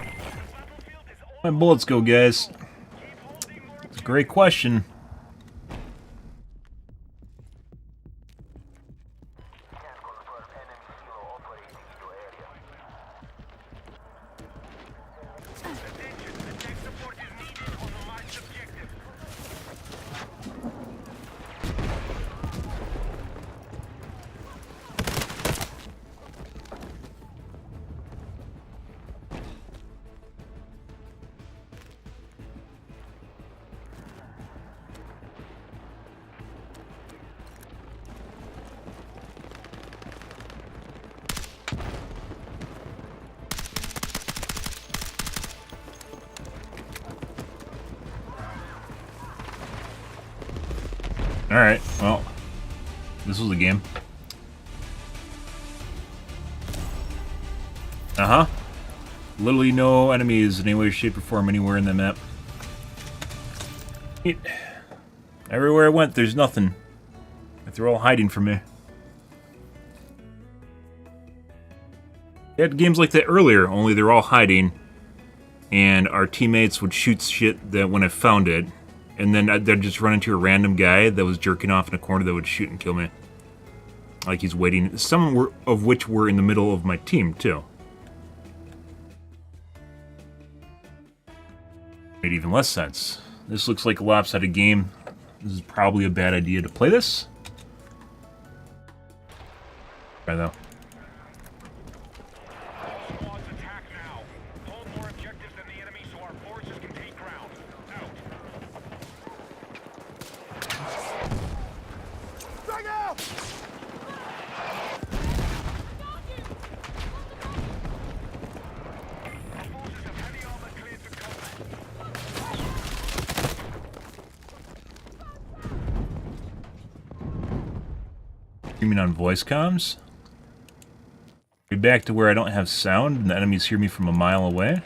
for combat. Where my bullets go, guys? It's a great question. Attention, attack support is needed on the marked objective. Alright, well, this was a game. Uh-huh. Literally no enemies in any way, shape, or form anywhere in the map. Everywhere I went, there's nothing. Like they're all hiding from me. We had games like that earlier, only they're all hiding. And our teammates would shoot shit that when I found it. And then they'd just run into a random guy that was jerking off in a corner that would shoot and kill me. Like he's waiting. Some of which were in the middle of my team, too. Made even less sense. This looks like a lopsided game. This is probably a bad idea to play this. Try though. All squads attack now. Hold more objectives than the enemy so our forces can take ground. Out. Drag out! Our forces have heavy armor cleared for combat. Streaming on voice comms. Be back to where I don't have sound and the enemies hear me from a mile away.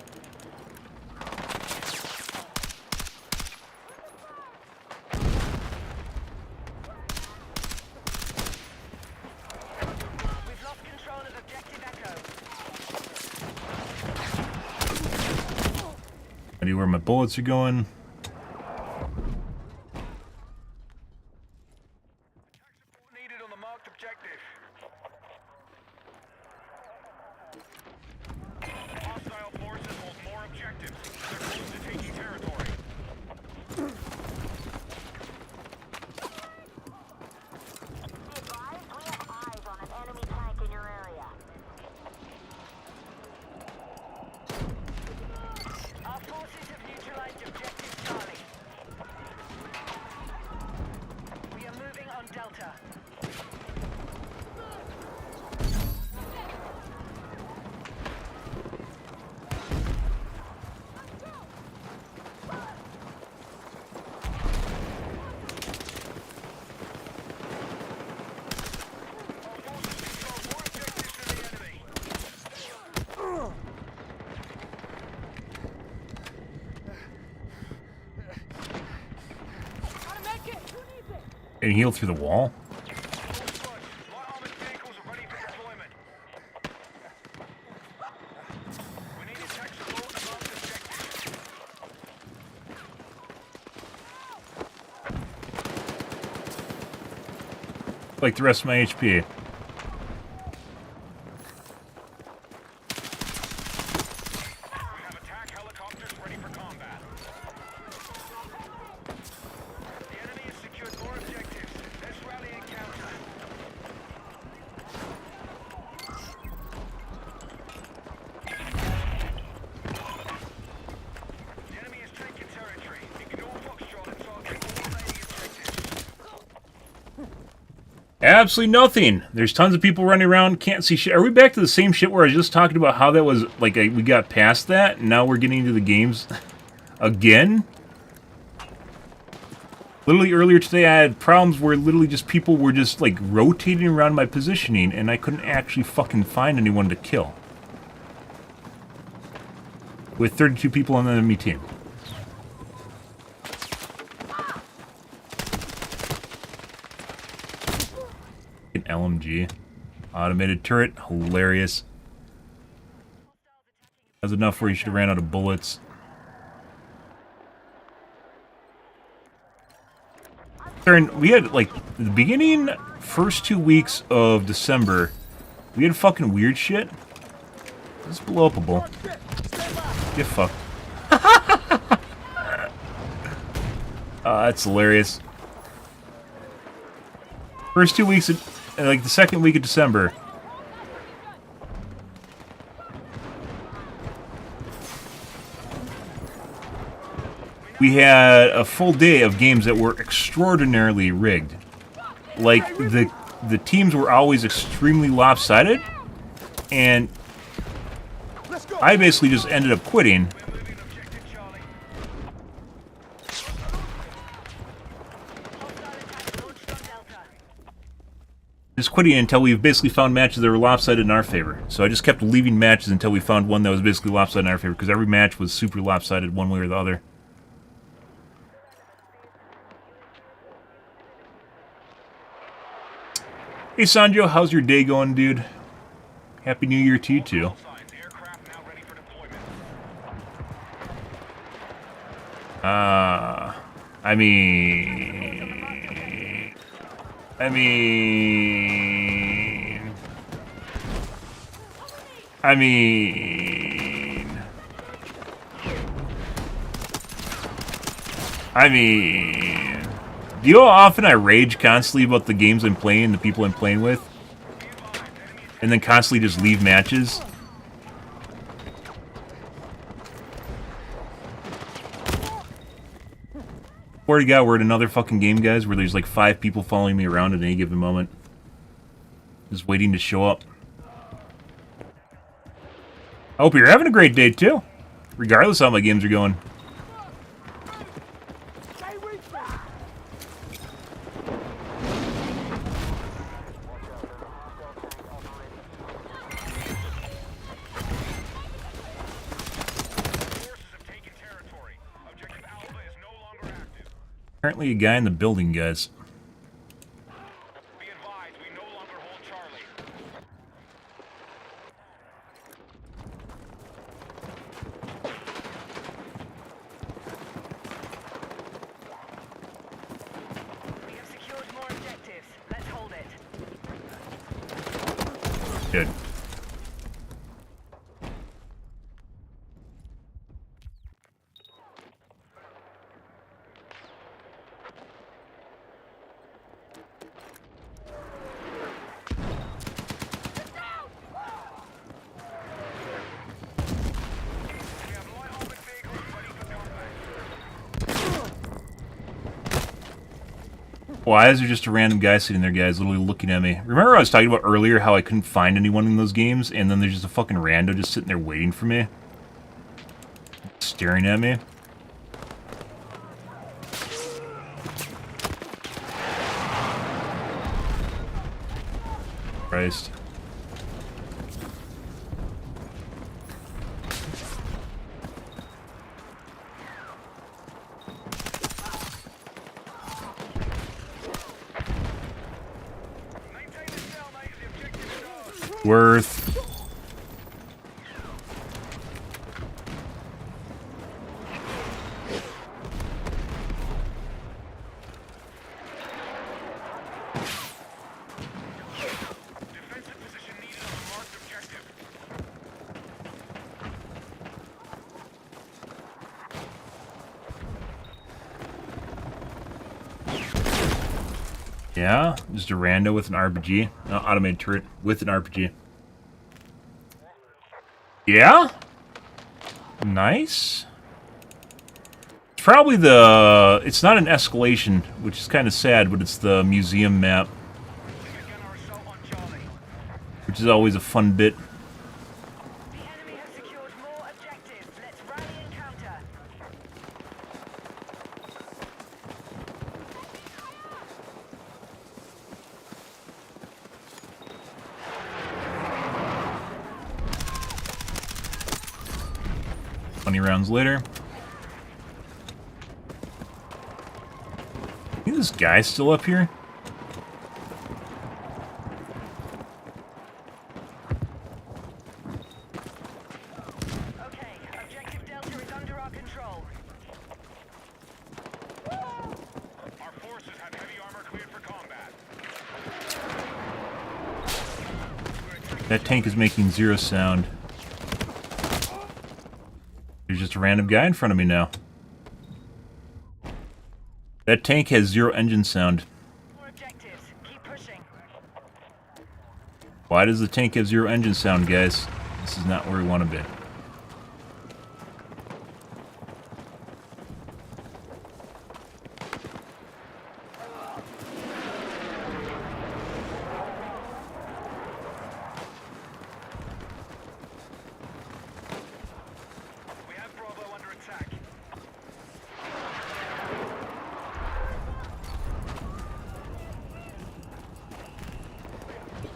idea where my bullets are going. Needed on the marked objective. Hostile forces hold more objectives. They're close to taking territory. Advise, we have eyes on an enemy tank in your area. Our forces have neutralized objective Charlie. We are moving on Delta. And heal through the wall? Light armored vehicles are ready for deployment. We need attack support and marked objectives. Like the rest of my HP. We have attack helicopters ready for combat. The enemy has secured more objectives. Let's rally and counter. The enemy is taking territory. Ignore Foxtrot and target all remaining objectives. Absolutely nothing. There's tons of people running around, can't see shit. Are we back to the same shit where I was just talking about how that was, like, we got past that, and now we're getting into the games again? Literally earlier today I had problems where literally just people were just, like, rotating around my positioning, and I couldn't actually fucking find anyone to kill. With 32 people on the enemy team. An LMG. Automated turret. Hilarious. That's enough where you should have ran out of bullets. We had, like, the beginning first 2 weeks of December, we had fucking weird shit. Let's blow upable. Get fucked. That's hilarious. First 2 weeks, like the second week of December. We had a full day of games that were extraordinarily rigged. Like, the teams were always extremely lopsided, and I basically just ended up quitting. Moving objective Charlie. Hostile attack launched on Delta. Just quitting until we basically found matches that were lopsided in our favor. So I just kept leaving matches until we found one that was basically lopsided in our favor, because every match was super lopsided one way or the other. Hey Sanjo, how's your day going, dude? Happy New Year to you too. Signs. Aircraft now ready for deployment. I mean, I mean, do you know how often I rage constantly about the games I'm playing and the people I'm playing with? And then constantly just leave matches? Swear to God, we're in another fucking game, guys, where there's like 5 people following me around at any given moment. Just waiting to show up. I hope you're having a great day, too. Regardless of how my games are going. Forces have taken territory. Objective Alpha is no longer active. Apparently a guy in the building, guys. Be advised, we no longer hold Charlie. Good. We have light armored vehicles ready for combat. Why is there just a random guy sitting there, guys, literally looking at me? Remember I was talking about earlier how I couldn't find anyone in those games, and then there's just a fucking rando just sitting there waiting for me? Staring at me? Christ. Maintain the stalemate. The objective is ours. Worth. Defensive position needed on the marked objective. Yeah, just a rando with an RPG. No, automated turret with an RPG. Yeah? Nice. It's probably the... It's not an escalation, which is kind of sad, but it's the museum map, We began our assault on Charlie. which is always a fun bit. The enemy has secured more objectives. Let's rally and counter. Twenty rounds later. I think this guy's still up here? Okay, objective Delta is under our control. Our forces have heavy armor cleared for combat. That tank is making zero sound. There's just a random guy in front of me now. That tank has zero engine sound. More objectives. Keep pushing. Why does the tank have zero engine sound, guys? This is not where we want to be. We have Bravo under attack.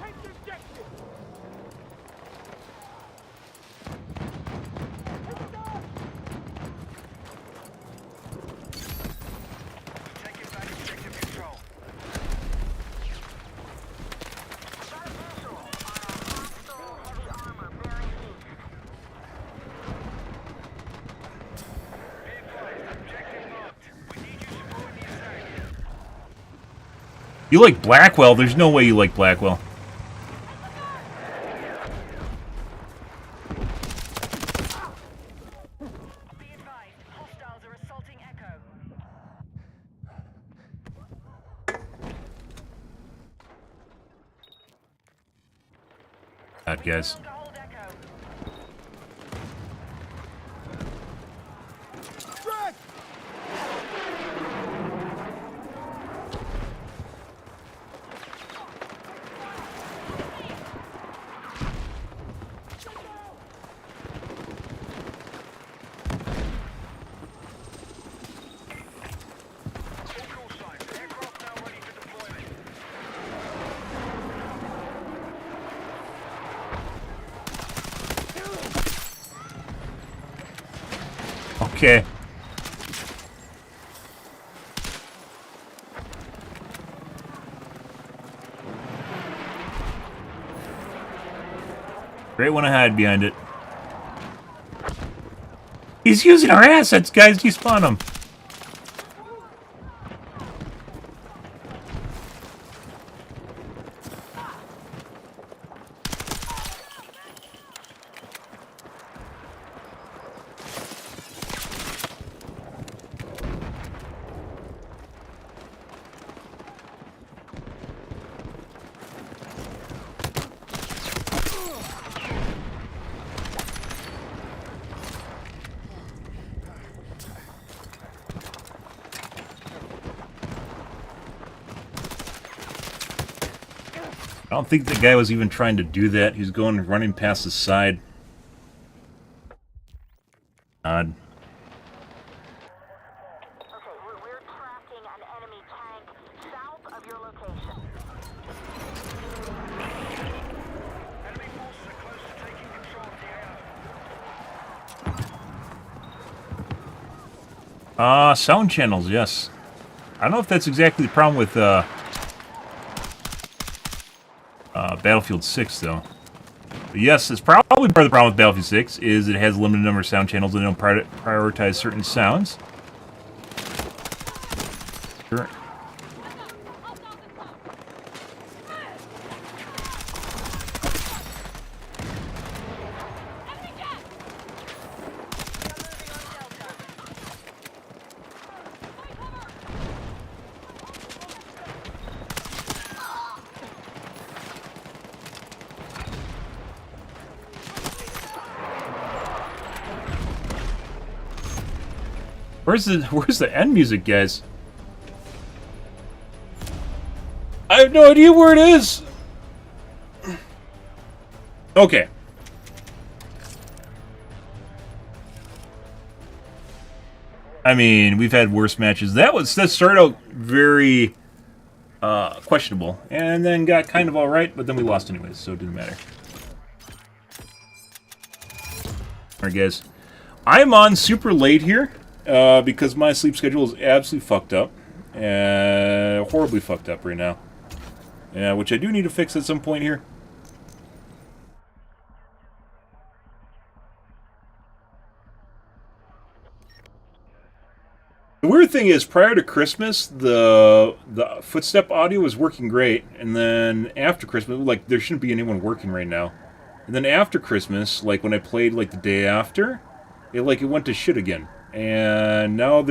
Take the objective. Taking back objective control. Got a visual on a hostile heavy armor bearing east. Be advised, objective marked. We need you supporting the attack. You like Blackwell? There's no way you like Blackwell. Be advised, hostiles are assaulting Echo. God, guys. To hold Echo. All call signs. Aircraft now ready for deployment. Okay. Great one I hide behind it. He's using our assets, guys. Despawn him. I don't think the guy was even trying to do that. He was running past the side. Odd. Okay, we're tracking an enemy tank south of your location. Enemy forces are close to taking control of the AO. Sound channels, yes. I don't know if that's exactly the problem with Battlefield 6, though. But yes, it's probably part of the problem with Battlefield 6 is it has a limited number of sound channels and they don't prioritize certain sounds. Sure. Where's the end music, guys? I have no idea where it is. Okay. I mean, we've had worse matches. That started out very questionable, and then got kind of all right, but then we lost anyways, so it didn't matter. All right, guys. I'm on super late here. Because my sleep schedule is absolutely fucked up. Horribly fucked up right now. Yeah, which I do need to fix at some point here. The weird thing is, prior to Christmas, the footstep audio was working great, and then after Christmas, like, there shouldn't be anyone working right now. And then after Christmas, like, when I played, like, the day after, it went to shit again. And now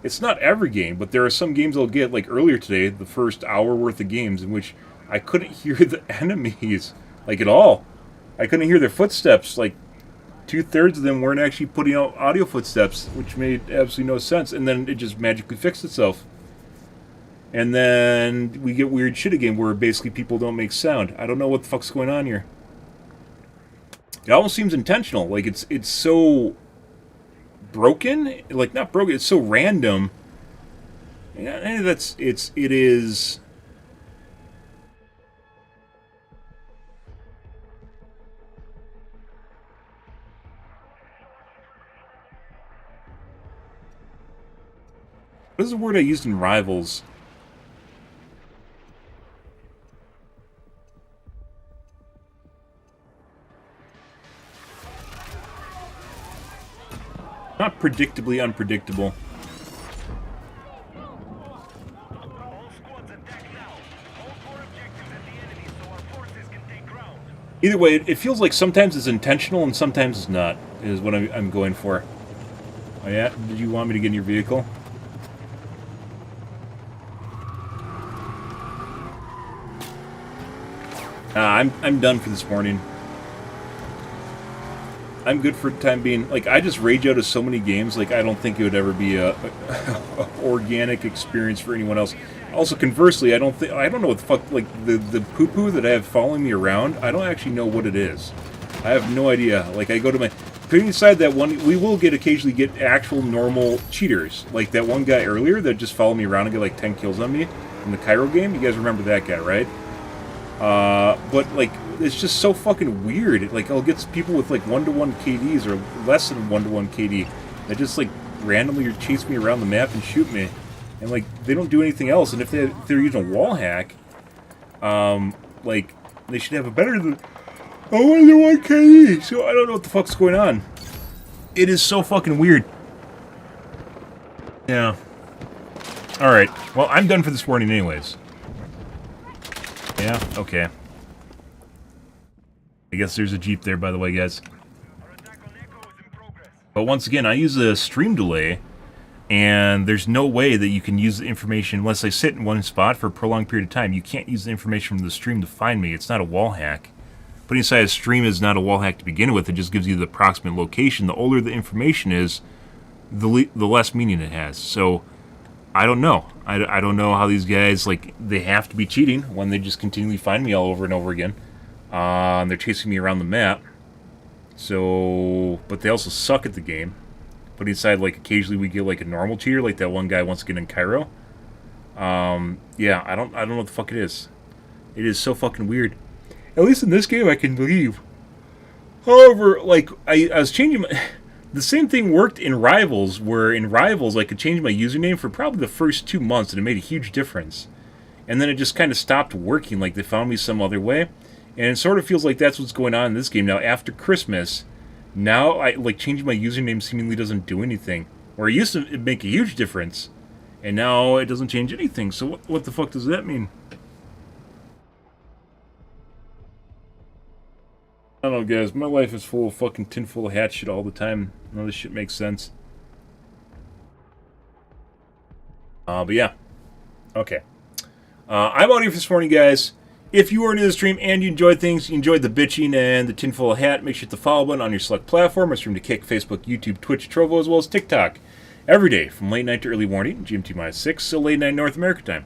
it's not every game, but there are some games I'll get, like earlier today, the first hour worth of games, in which I couldn't hear the enemies, like, at all. I couldn't hear their footsteps, like, 2/3 of them weren't actually putting out audio footsteps, which made absolutely no sense, and then it just magically fixed itself. And then we get weird shit again, where basically people don't make sound. I don't know what the fuck's going on here. It almost seems intentional, like, it's so broken, like, not broken, it's so random. Yeah, and it is. What is the word I used in Rivals? Not predictably unpredictable. All squads attack now. Hold more objectives at the enemy so our forces can take ground. Either way, it feels like sometimes it's intentional and sometimes it's not, is what I'm going for. Oh yeah? Did you want me to get in your vehicle? I'm done for this morning. I'm good for the time being. Like, I just rage out of so many games, like, I don't think it would ever be a organic experience for anyone else. Also, conversely, I don't know what the fuck, like, the poo-poo that I have following me around, I don't actually know what it is. I have no idea. Like, I go to my... Putting aside that one, we will occasionally get actual normal cheaters. Like that one guy earlier that just followed me around and got like 10 kills on me in the Cairo game. You guys remember that guy, right? But, like, it's just so fucking weird. Like, I'll get people with, like, 1-to-1 KDs or less than 1-to-1 KD that just, like, randomly chase me around the map and shoot me. And, like, they don't do anything else. And if they're using a wall hack, like, they should have a better than 1-to-1 KD. So I don't know what the fuck's going on. It is so fucking weird. Yeah. Alright. Well, I'm done for this morning anyways. Yeah, okay. I guess there's a Jeep there, by the way, guys. But once again, I use a stream delay, and there's no way that you can use the information unless I sit in one spot for a prolonged period of time. You can't use the information from the stream to find me. It's not a wall hack. Putting aside a stream is not a wall hack to begin with. It just gives you the approximate location. The older the information is, the less meaning it has. So, I don't know. I don't know how these guys, like, they have to be cheating when they just continually find me all over and over again. And they're chasing me around the map. So, but they also suck at the game. But inside, like, occasionally we get, like, a normal cheater, like that one guy once again in Cairo. Yeah, I don't know what the fuck it is. It is so fucking weird. At least in this game I can leave. However, like, I was changing my... The same thing worked in Rivals, where in Rivals I could change my username for probably the first 2 months, and it made a huge difference. And then it just kind of stopped working, like they found me some other way. And it sort of feels like that's what's going on in this game. Now, after Christmas, now changing my username seemingly doesn't do anything. Where it used to make a huge difference, and now it doesn't change anything. So what the fuck does that mean? I don't know, guys. My life is full of fucking tinfoil hat shit all the time. None of this shit makes sense. But yeah. Okay. I'm out here for this morning, guys. If you are new to the stream and you enjoyed things, you enjoyed the bitching and the tinfoil hat, make sure to hit the follow button on your select platform. I stream to Kick, Facebook, YouTube, Twitch, Trovo, as well as TikTok. Every day from late night to early morning, GMT-6, so late night North America time.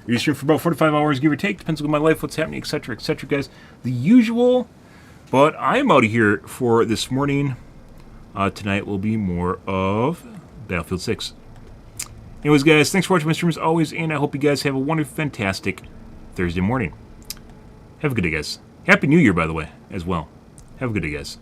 You stream for about 45 hours, give or take. Depends on my life, what's happening, etc., etc., guys. The usual... But I'm out of here for this morning. Tonight will be more of Battlefield 6. Anyways, guys, thanks for watching my stream as always, and I hope you guys have a wonderful, fantastic Thursday morning. Have a good day, guys. Happy New Year, by the way, as well. Have a good day, guys.